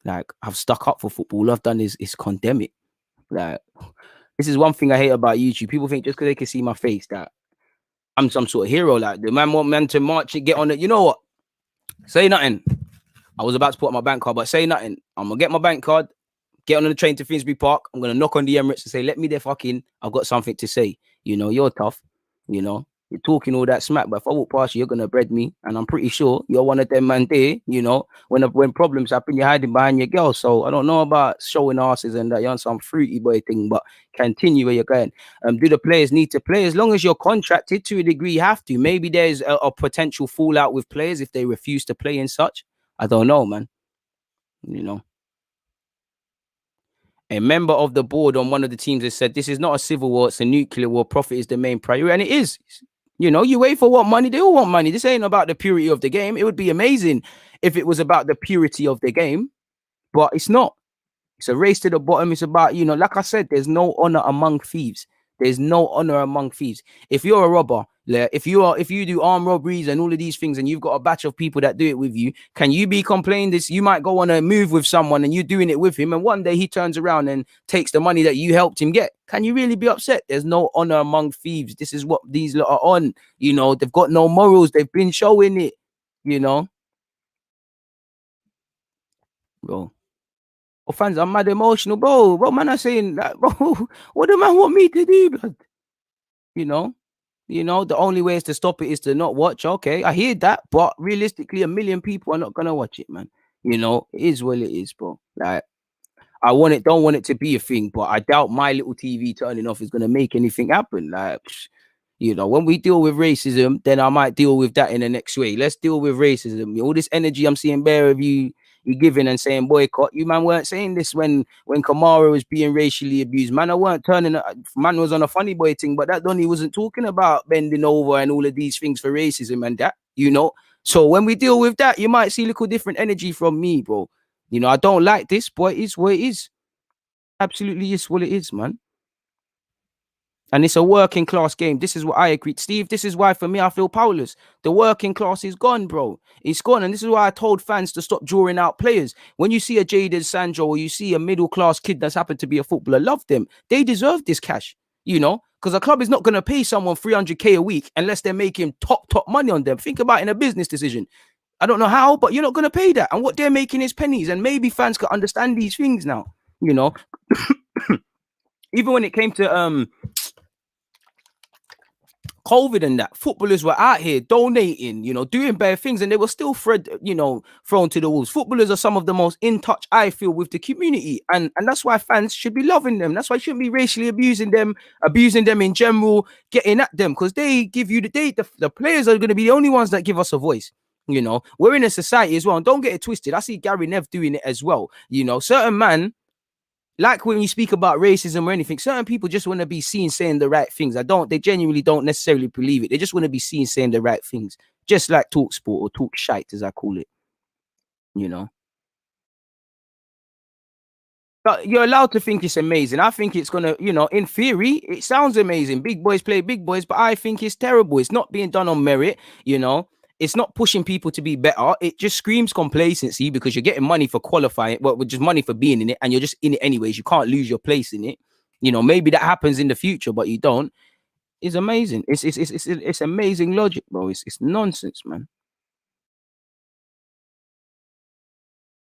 Like, I've stuck up for football. All I've done is condemn it. Like, this is one thing I hate about YouTube. People think just because they can see my face that I'm some sort of hero. Like, the man want man to march and get on it. You know what? Say nothing. I was about to put up my bank card, but say nothing. I'm going to get my bank card, get on the train to Finsbury Park. I'm going to knock on the Emirates and say, let me there fucking, I've got something to say. You know, you're tough. You know, you're talking all that smack, but if I walk past you, you're going to bread me. And I'm pretty sure you're one of them man there, you know, when problems happen, you're hiding behind your girl. So I don't know about showing asses and that you're on some fruity boy thing, but continue where you're going. Do the players need to play? As long as you're contracted to a degree, you have to. Maybe there's a potential fallout with players if they refuse to play and such. I don't know, man. You know, a member of the board on one of the teams has said, "This is not a civil war; it's a nuclear war. Profit is the main priority," and it is. You know, you wait for what money? They all want money. This ain't about the purity of the game. It would be amazing if it was about the purity of the game, but it's not. It's a race to the bottom. It's about, you know, like I said, there's no honor among thieves. There's no honor among thieves. If you're a robber, if you do armed robberies and all of these things, and you've got a batch of people that do it with you, can you be complaining this? You might go on a move with someone and you're doing it with him, and one day he turns around and takes the money that you helped him get. Can you really be upset? There's no honor among thieves. This is what these lot are on. You know, they've got no morals. They've been showing it, you know, bro. Oh, fans, I'm mad emotional, bro. What man are saying that, bro? What the man want me to do, blood? You know, the only way is to stop it is to not watch. Okay, I hear that, but realistically, a million people are not gonna watch it, man. You know, it is what it is, bro. Like, don't want it to be a thing, but I doubt my little TV turning off is gonna make anything happen. Like, you know, when we deal with racism, then I might deal with that in the next way. Let's deal with racism. All this energy I'm seeing bare of you giving and saying boycott. You man weren't saying this when Kamara was being racially abused. Man, I weren't turning. Man was on a funny boy thing, but that Donny wasn't talking about bending over and all of these things for racism and that. You know. So when we deal with that, you might see little different energy from me, bro. You know, I don't like this, but it is what it is. Absolutely is what it is, man. And it's a working class game. This is what I agree. Steve, this is why for me I feel powerless. The working class is gone, bro. It's gone. And this is why I told fans to stop drawing out players. When you see a Jadon Sancho or you see a middle class kid that's happened to be a footballer, love them. They deserve this cash, you know, because a club is not going to pay someone 300k a week unless they're making top money on them. Think about it in a business decision. I don't know how, but you're not going to pay that. And what they're making is pennies. And maybe fans can understand these things now, you know. Even when it came to COVID and that, footballers were out here donating, you know, doing bad things, and they were still thrown to the wolves. Footballers are some of the most in touch, I feel, with the community, and that's why fans should be loving them. That's why you shouldn't be racially abusing them in general, getting at them, because they give you the players are going to be the only ones that give us a voice. You know, we're in a society as well, and don't get it twisted. I see Gary Nev doing it as well. You know, certain man, like when you speak about racism or anything, certain people just want to be seen saying the right things. They genuinely don't necessarily believe it. They just want to be seen saying the right things. Just like talk sport or talk shite, as I call it, you know. But you're allowed to think it's amazing. I think it's gonna, you know, in theory, it sounds amazing. Big boys play big boys, but I think it's terrible. It's not being done on merit, you know. It's not pushing people to be better. It just screams complacency because you're getting money for qualifying, well, just money for being in it, and you're just in it anyways. You can't lose your place in it. You know, maybe that happens in the future, but you don't. It's amazing. It's amazing logic, bro. It's nonsense, man.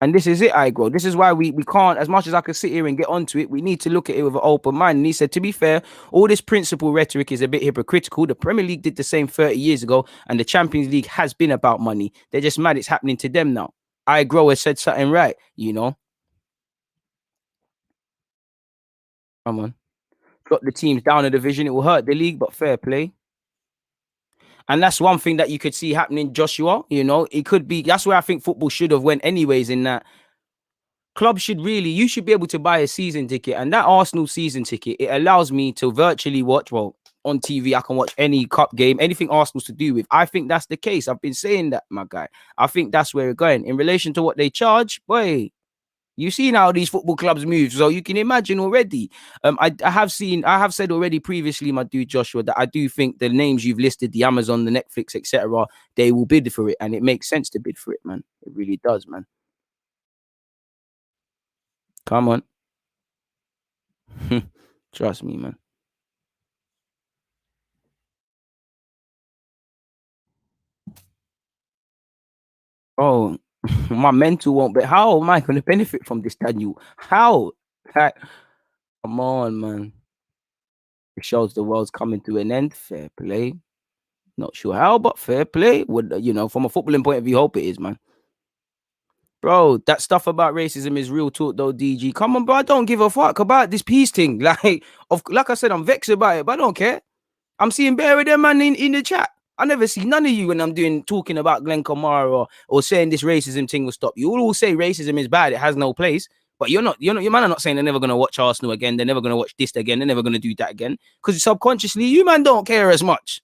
And this is it, Igro. This is why we can't, as much as I can sit here and get onto it, we need to look at it with an open mind. And he said, to be fair, all this principle rhetoric is a bit hypocritical. The Premier League did the same 30 years ago, and the Champions League has been about money. They're just mad it's happening to them now. Igro has said something right, you know. Come on. Got the teams down a division. It will hurt the league, but fair play. And that's one thing that you could see happening, Joshua. You know, it could be, that's where I think football should have went anyways, in that clubs you should be able to buy a season ticket, and that Arsenal season ticket, it allows me to virtually watch, well, on TV, I can watch any cup game, anything Arsenal's to do with. I think that's the case. I've been saying that, my guy. I think that's where we're going. In relation to what they charge, boy, you've seen how these football clubs move, so you can imagine already. I have said already previously, my dude Joshua, that I do think the names you've listed, the Amazon, the Netflix, etc., they will bid for it, and it makes sense to bid for it, man. It really does, man. Come on. Trust me, man. Oh, my mental won't. But how am I going to benefit from this, Daniel? How? Like, come on, man. It shows the world's coming to an end. Fair play. Not sure how, but fair play. Would, you know, from a footballing point of view, hope it is, man. Bro, that stuff about racism is real talk, though. DG, come on, bro. I don't give a fuck about this peace thing. Like I said, I'm vexed about it, but I don't care. I'm seeing bare of them, man, in the chat. I never see none of you when I'm talking about Glenn Kamara or saying this racism thing will stop. You all say racism is bad, it has no place. But your man are not saying they're never gonna watch Arsenal again, they're never gonna watch this again, they're never gonna do that again. Because subconsciously, you man don't care as much.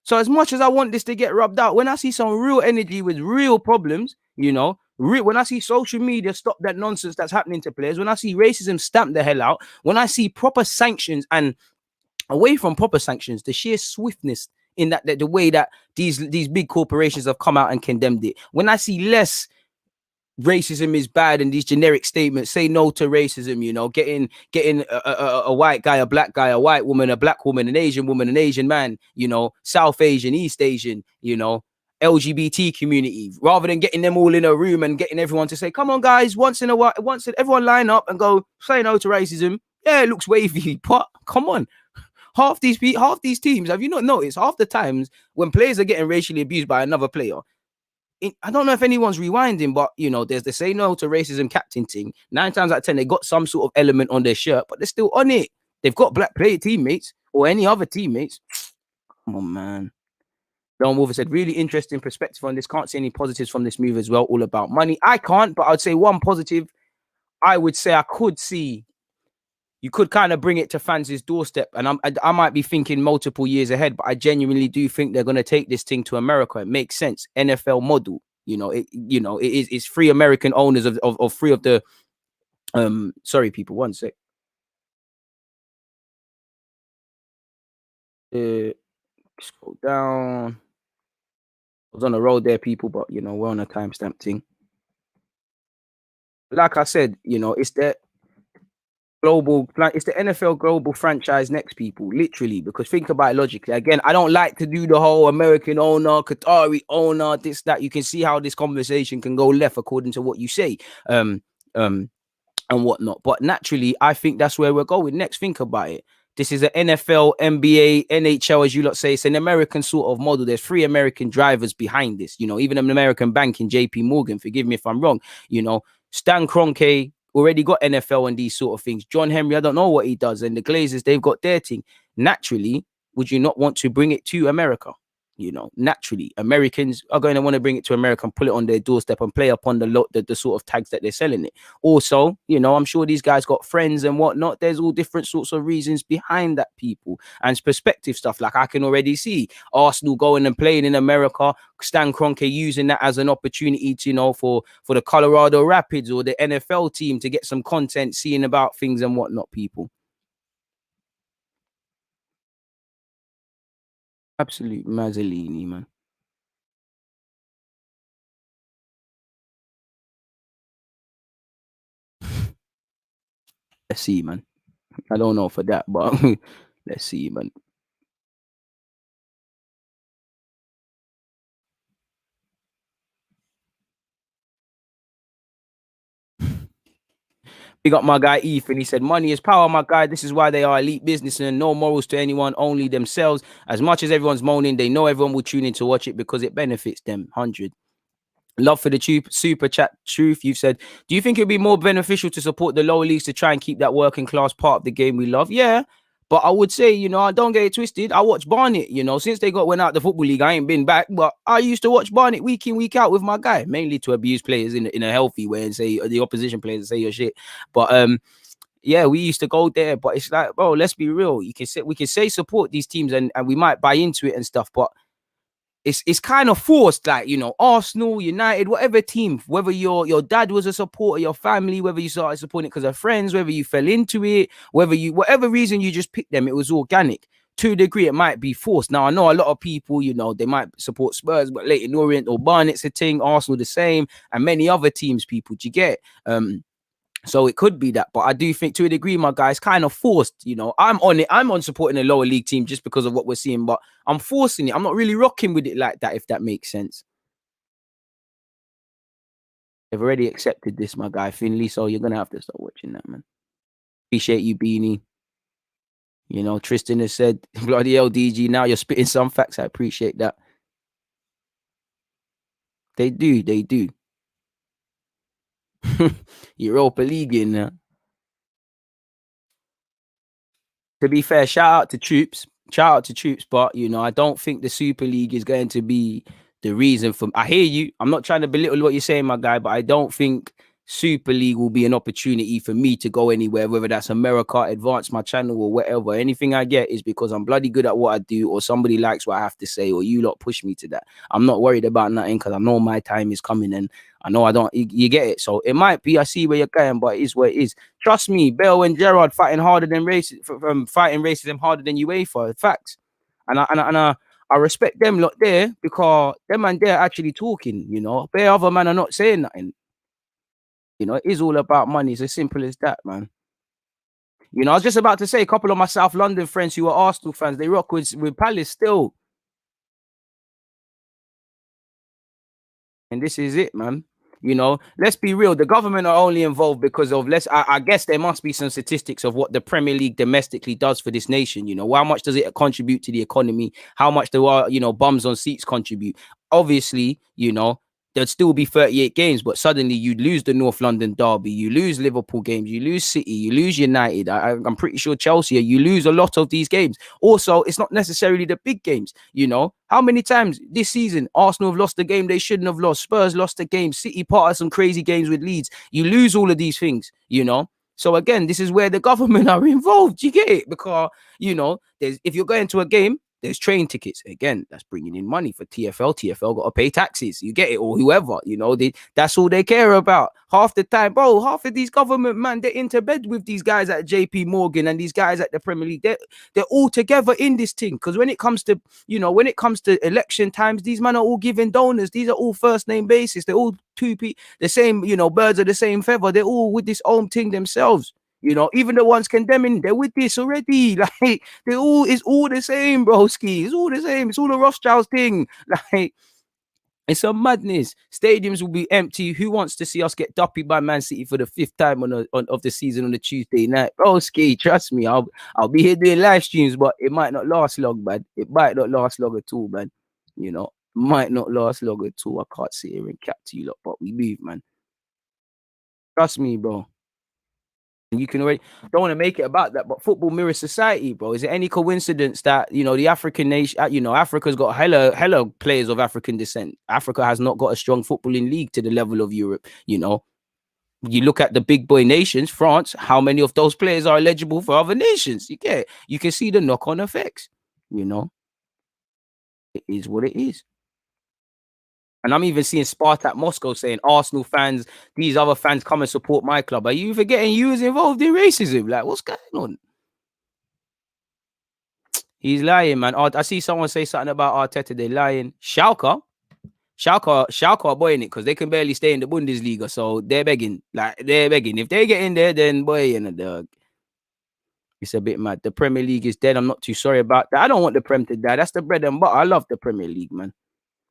So as much as I want this to get rubbed out, when I see some real energy with real problems, when I see social media stop that nonsense that's happening to players, when I see racism stamp the hell out, when I see proper sanctions and away from proper sanctions, the sheer swiftness in that the way that these big corporations have come out and condemned it. When I see less racism is bad and these generic statements, say no to racism, getting a white guy, a black guy, a white woman, a black woman, an Asian man, South Asian, East Asian, LGBT community, rather than getting them all in a room and getting everyone to say, come on guys, once in a while, everyone line up and go say no to racism. Yeah, it looks wavy, but come on. Half these teams, have you not noticed, half the times when players are getting racially abused by another player, I don't know if anyone's rewinding, but there's the say no to racism captain thing. 9 times out of 10, they got some sort of element on their shirt, but they're still on it. They've got black player teammates or any other teammates. Come on, man. Don Wolfer said, really interesting perspective on this. Can't see any positives from this move as well. All about money. I can't, but I'd say one positive. I would say I could see. You could kind of bring it to fans' doorstep, and I might be thinking multiple years ahead, but I genuinely do think they're going to take this thing to America. It makes sense. NFL model, it's free American owners of three of the. Sorry, people, one sec. Scroll down. I was on the road there, people, but we're on a timestamp thing. Like I said, it's the NFL global franchise next, people, literally, because think about it logically. Again, I don't like to do the whole American owner, Qatari owner, this, that. You can see how this conversation can go left according to what you say, and whatnot. But naturally, I think that's where we're going next. Think about it. This is an NFL, NBA, NHL, as you lot say. It's an American sort of model. There's 3 American drivers behind this. Even an American bank in JP Morgan. Forgive me if I'm wrong. Stan Kroenke already got NFL and these sort of things. John Henry, I don't know what he does. And the Glazers, they've got their thing. Naturally, would you not want to bring it to America? Naturally, Americans are going to want to bring it to America and pull it on their doorstep and play upon the sort of tags that they're selling it. Also, I'm sure these guys got friends and whatnot. There's all different sorts of reasons behind that, people, and perspective stuff. Like I can already see Arsenal going and playing in America, Stan Kroenke using that as an opportunity to, for the Colorado Rapids or the NFL team to get some content, seeing about things and whatnot, people. Absolute Mazzolini, man. Let's see, man. I don't know for that, but let's see, man. Big up my guy Ethan. He said, money is power, my guy. This is why they are elite business and no morals to anyone, only themselves. As much as everyone's moaning, they know everyone will tune in to watch it because it benefits them. 100. Love for the super chat. Truth, you've said, do you think it'd be more beneficial to support the lower leagues to try and keep that working class part of the game we love? Yeah. But I would say, I don't get it twisted. I watch Barnet, since they went out the Football League, I ain't been back. But I used to watch Barnet week in, week out with my guy, mainly to abuse players in a healthy way and say the opposition players and say your shit. But yeah, we used to go there. But it's like, bro, let's be real. We can say support these teams and we might buy into it and stuff, but it's kind of forced, like, Arsenal, United, whatever team, whether your dad was a supporter, your family, whether you started supporting it because of friends, whether you fell into it, whatever reason you just picked them, it was organic. To a degree, it might be forced. Now, I know a lot of people, they might support Spurs, but Leyton Orient or Barnet's a thing, Arsenal the same, and many other teams, people, do you get? So it could be that, but I do think to a degree, my guys, kind of forced. I'm on it. I'm on supporting a lower league team just because of what we're seeing, but I'm forcing it. I'm not really rocking with it like that, if that makes sense. They've already accepted this, my guy, Finley, so you're going to have to start watching that, man. Appreciate you, Beanie. Tristan has said, bloody LDG, now you're spitting some facts. I appreciate that. They do. Europa League in. To be fair, shout out to Troops. Shout out to Troops, but I don't think the Super League is going to be the reason for. I hear you. I'm not trying to belittle what you're saying, my guy, but I don't think Super League will be an opportunity for me to go anywhere, whether that's America, advance my channel, or whatever. Anything I get is because I'm bloody good at what I do, or somebody likes what I have to say, or you lot push me to that. I'm not worried about nothing because I know my time is coming, and I know I don't. You get it. So it might be. I see where you're going, but it is what it is. Trust me, Bell and Gerard fighting harder than fighting racism harder than UEFA. Facts. And I respect them lot there because them and they're actually talking. Bare other man are not saying nothing. It is all about money. It's as simple as that, man. I was just about to say a couple of my South London friends who are Arsenal fans, they rock with Palace still. And this is it, man. Let's be real. The government are only involved because of I guess there must be some statistics of what the Premier League domestically does for this nation. How much does it contribute to the economy? How much do our, bums on seats contribute? Obviously, there'd still be 38 games, but suddenly you'd lose the North London derby, you lose Liverpool games, you lose City, you lose United. I'm pretty sure Chelsea, you lose a lot of these games. Also, it's not necessarily the big games. How many times this season Arsenal have lost the game they shouldn't have lost? Spurs lost the game. City part of some crazy games with Leeds. You lose all of these things. So again, this is where the government are involved. You get it? Because if you're going to a game, there's train tickets. Again, that's bringing in money for TFL. TFL got to pay taxes. You get it? Or whoever, that's all they care about. Half the time, bro, half of these government, man, they're into bed with these guys at JP Morgan and these guys at the Premier League. They're all together in this thing. Because when it comes to, election times, these men are all giving donors. These are all first name basis. They're all the same, birds of the same feather. They're all with this own thing themselves. Even the ones condemning, they're with this already. Like, it's all the same, broski. It's all the same. It's all the Rothschilds thing. Like, it's a madness. Stadiums will be empty. Who wants to see us get duppy by Man City for the 5th time of the season on a Tuesday night? Broski, trust me, I'll be here doing live streams, but it might not last long, man. It might not last long at all, man. Might not last long at all. I can't sit here and cap to you lot, but we move, man. Trust me, bro. You can already don't want to make it about that, but football mirrors society, bro. Is it any coincidence that the African nation, Africa's got hella players of African descent? Africa has not got a strong footballing league to the level of Europe. You look at the big boy nations, France. How many of those players are eligible for other nations? You can see the knock-on effects. It is what it is. And I'm even seeing Spartak Moscow saying, Arsenal fans, these other fans come and support my club. Are you forgetting you was involved in racism? Like, what's going on? He's lying, man. I see someone say something about Arteta. They're lying. Schalke are boying it because they can barely stay in the Bundesliga. So they're begging. If they get in there, then boy, it's a bit mad. The Premier League is dead. I'm not too sorry about that. I don't want the Prem to die. That's the bread and butter. I love the Premier League, man.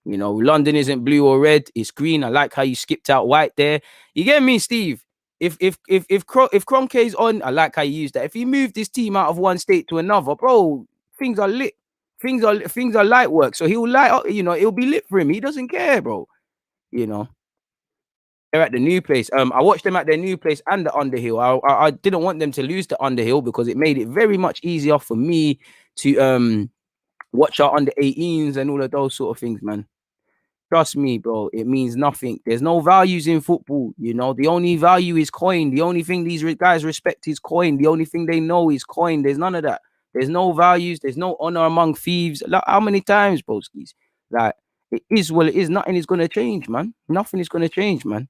London isn't blue or red, it's green. I like how you skipped out white there. You get me, Steve? If Kroenke is on, I like how you use that. If he moved this team out of one state to another, bro, things are lit. Things are light work. So he'll light up, it'll be lit for him. He doesn't care, bro. They're at the new place. I watched them at their new place and the Underhill. I didn't want them to lose the Underhill because it made it very much easier for me to watch our under 18s and all of those sort of things, man. Trust me, bro. It means nothing. There's no values in football. The only value is coin. The only thing these guys respect is coin. The only thing they know is coin. There's none of that. There's no values. There's no honor among thieves. Like, how many times, broskis? Like, it is what it is. Nothing is going to change, man. Nothing is going to change, man.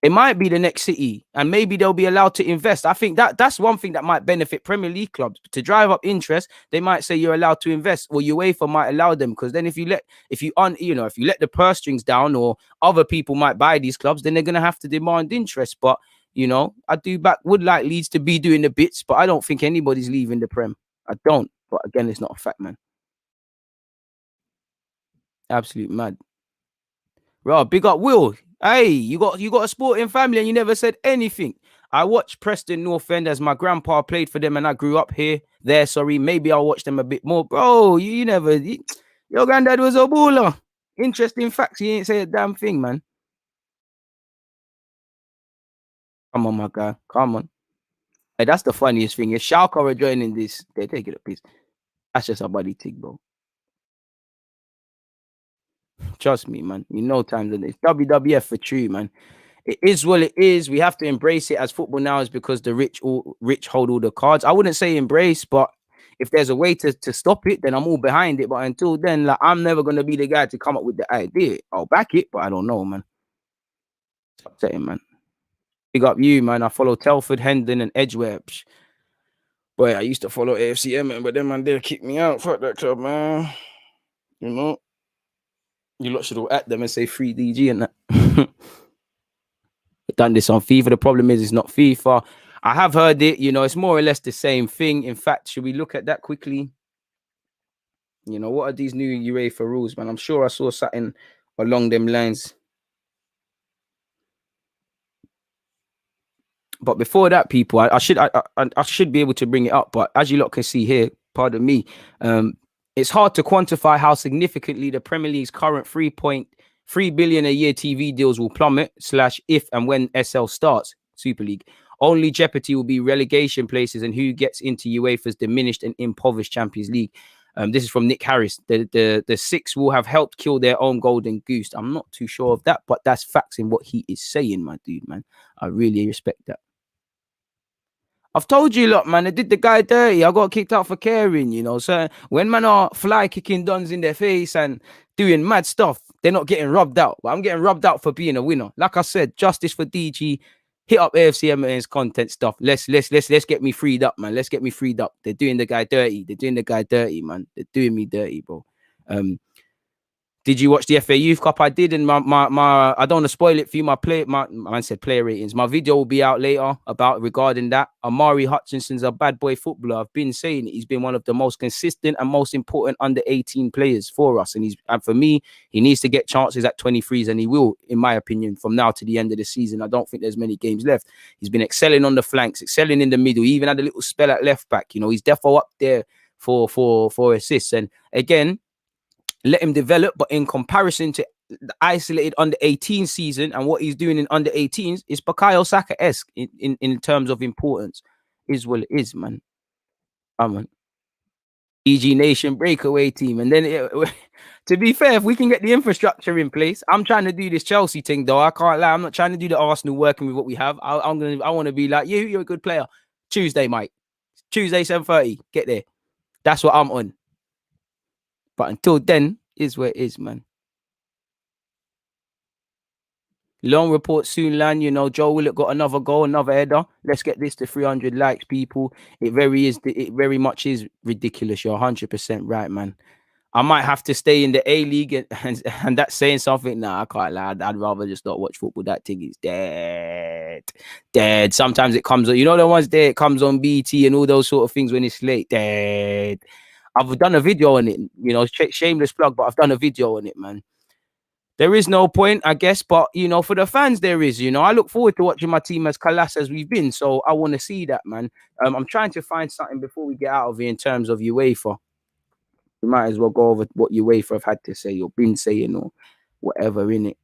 It might be the next City, and maybe they'll be allowed to invest. I think that's one thing that might benefit Premier League clubs to drive up interest. They might say you're allowed to invest, or UEFA might allow them, because then if you let the purse strings down, or other people might buy these clubs, then they're gonna have to demand interest. But I would like Leeds to be doing the bits, but I don't think anybody's leaving the Prem. I don't. But again, it's not a fact, man. Absolute mad. Bro, big up Will. Hey, you got a sporting family and you never said anything. I watched Preston North End as my grandpa played for them and I grew up there. Sorry, maybe I'll watch them a bit more. Bro, your granddad was a baller. Interesting facts. He ain't say a damn thing, man. Come on, my guy. Come on. Hey, that's the funniest thing. If Schalke are joining this, they take it a piece. That's just a body thing, bro. Trust me, man. You know times and it's WWF for true, man. It is what it is. We have to embrace it as football now is because the rich hold all the cards. I wouldn't say embrace, but if there's a way to stop it, then I'm all behind it. But until then, like I'm never gonna be the guy to come up with the idea. I'll back it, but I don't know, man. It's upsetting, man. Big up you, man. I follow Telford, Hendon, and Edgware. Boy, I used to follow AFCM, man, but then man, they'll kick me out. Fuck that club, man. You know, you lot should all at them and say free DG and that. Done this on FIFA. The problem is it's not FIFA. I have heard it, you know, it's more or less the same thing. In fact, should we look at that quickly? You know, what are these new UEFA rules, man? I'm sure I saw something along them lines. But before that, people, I should be able to bring it up. But as you lot can see here, pardon me, it's hard to quantify how significantly the Premier League's current 3.3 billion a year TV deals will plummet / if and when SL starts Super League. Only jeopardy will be relegation places and who gets into UEFA's diminished and impoverished Champions League. This is from Nick Harris. The six will have helped kill their own golden goose. I'm not too sure of that, but that's facts in what he is saying, my dude, man. I really respect that. I've told you, lot, man, they did the guy dirty. I got kicked out for caring, you know. So when man are fly kicking dons in their face and doing mad stuff, they're not getting rubbed out. But I'm getting rubbed out for being a winner. Like I said, justice for DG. Hit up AFCM and his content stuff. Let's get me freed up, man. Let's get me freed up. They're doing the guy dirty. They're doing the guy dirty, man. They're doing me dirty, bro. Did you watch the FA Youth Cup? I did, and my I don't want to spoil it for you. My man said player ratings. My video will be out later regarding that. Amari Hutchinson's a bad boy footballer. I've been saying it. He's been one of the most consistent and most important under 18 players for us. And for me, he needs to get chances at 23s, and he will, in my opinion, from now to the end of the season. I don't think there's many games left. He's been excelling on the flanks, excelling in the middle. He even had a little spell at left back. You know, he's defo up there for assists. And again, let him develop, but in comparison to the isolated under 18 season and what he's doing in under 18s, is Bukayo Saka-esque in terms of importance. Is what it is, man. Man. EG Nation breakaway team. And then, to be fair, if we can get the infrastructure in place, I'm trying to do this Chelsea thing, though. I can't lie. I'm not trying to do the Arsenal working with what we have. I want to be like, you're a good player. Tuesday, mate. Tuesday, 7:30. Get there. That's what I'm on. But until then, is where it is, man. Long report soon, land. You know, Joe Willett got another goal, another header. Let's get this to 300 likes, people. It very much is ridiculous. You're 100% right, man. I might have to stay in the A League, and that's saying something. Nah, I can't lie. I'd rather just not watch football. That thing is dead. Sometimes it comes on, you know, the ones there, it comes on BT and all those sort of things when it's late. Dead. I've done a video on it, you know, shameless plug, but I've done a video on it, man. There is no point, I guess, but, you know, for the fans, there is, you know. I look forward to watching my team as class as we've been, so I want to see that, man. I'm trying to find something before we get out of here in terms of UEFA. We might as well go over what UEFA have had to say or been saying or whatever, innit?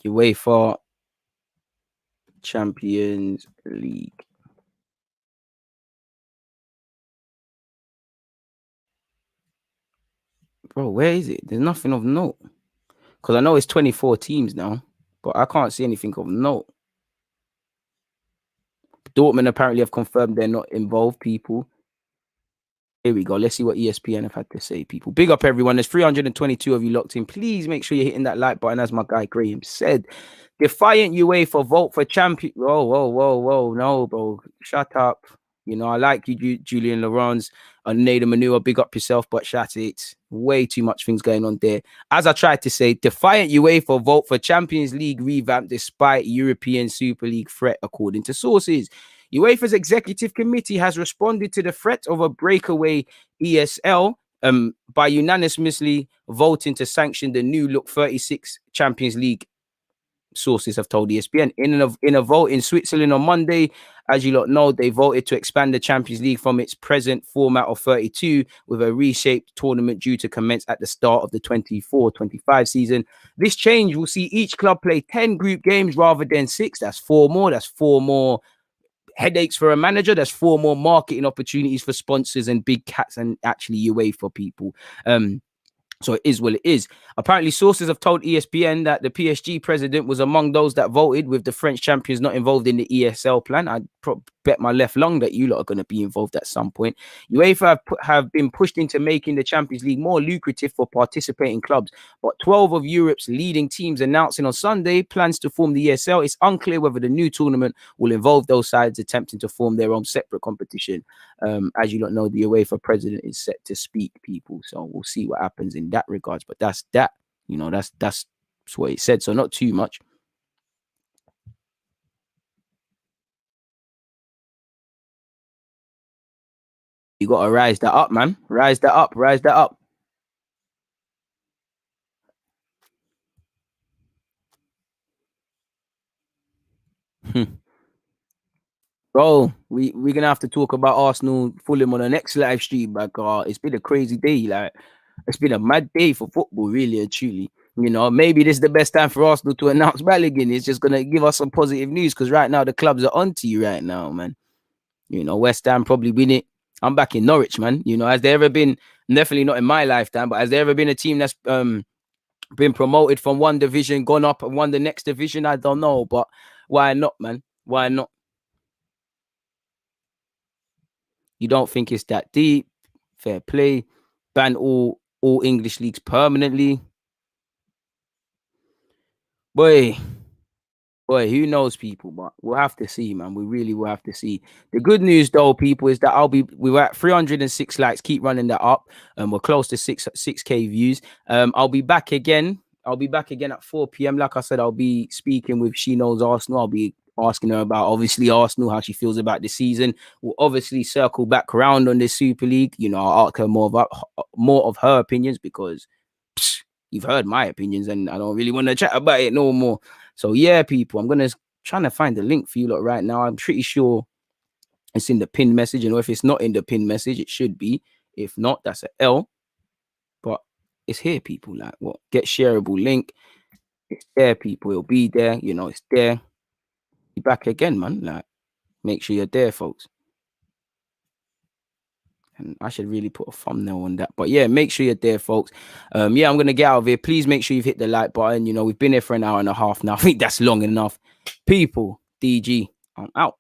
UEFA Champions League. Bro, where is it? There's nothing of note. Because I know it's 24 teams now, but I can't see anything of note. Dortmund apparently have confirmed they're not involved, people. Here we go. Let's see what ESPN have had to say, people. Big up, everyone. There's 322 of you locked in. Please make sure you're hitting that like button, as my guy Graham said. Defiant UEFA vote for champion. Whoa. No, bro. Shut up. You know, I like you, Julian Laurens and Nader Manua. Big up yourself, but shut it. Way too much things going on there. As I tried to say, defiant UEFA vote for Champions League revamp despite European Super League threat, according to sources. UEFA's executive committee has responded to the threat of a breakaway ESL by unanimously voting to sanction the new look 36 Champions League. Sources have told ESPN in a vote in Switzerland on Monday. As you lot know, they voted to expand the Champions League from its present format of 32 with a reshaped tournament due to commence at the start of the 24-25 season. This change will see each club play 10 group games rather than 6. That's 4 more. That's 4 more headaches for a manager. There's 4 more marketing opportunities for sponsors and big cats and actually UEFA people. So it is what it is. Apparently, sources have told ESPN that the PSG president was among those that voted with the French champions not involved in the ESL plan. I bet my left lung that you lot are going to be involved at some point. UEFA have been pushed into making the Champions League more lucrative for participating clubs. But 12 of Europe's leading teams announcing on Sunday plans to form the ESL. It's unclear whether the new tournament will involve those sides attempting to form their own separate competition. As you don't know, the UEFA president is set to speak, people. So we'll see what happens in that regards. But that's that. You know, that's what it said. So not too much. You gotta rise that up, man. Rise that up. Rise that up. Bro, we're gonna have to talk about Arsenal Fulham on the next live stream. Like, it's been a crazy day. Like, it's been a mad day for football, really and truly. You know, maybe this is the best time for Arsenal to announce Balogun. It's just gonna give us some positive news because right now the clubs are onto you right now, man. You know, West Ham probably win it. I'm back in Norwich, man. You know, has there ever been, definitely not in my lifetime, but has there ever been a team that's been promoted from one division, gone up and won the next division? I don't know, but why not, man? Why not? You don't think it's that deep? Fair play. Ban all English leagues permanently. Boy, who knows, people? But we'll have to see, man. We really will have to see. The good news, though, people, is that we were at 306 likes. Keep running that up, and we're close to 6K views. I'll be back again. I'll be back again at 4 p.m. Like I said, I'll be speaking with She Knows Arsenal. I'll be asking her about obviously Arsenal, how she feels about the season. We'll obviously circle back around on the Super League. You know, I'll ask her more of her opinions because you've heard my opinions, and I don't really want to chat about it no more. So yeah, people, I'm trying to find the link for you lot right now. I'm pretty sure it's in the pinned message, and if it's not in the pinned message, it should be. If not, that's an L. But it's here, people. Like, what? Get shareable link. It's there, people. It'll be there. You know, it's there. Be back again, man. Like, make sure you're there, folks. And I should really put a thumbnail on that. But yeah, make sure you're there, folks. Yeah, I'm going to get out of here. Please make sure you've hit the like button. You know, we've been here for an hour and a half now. I think that's long enough. People, DG, I'm out.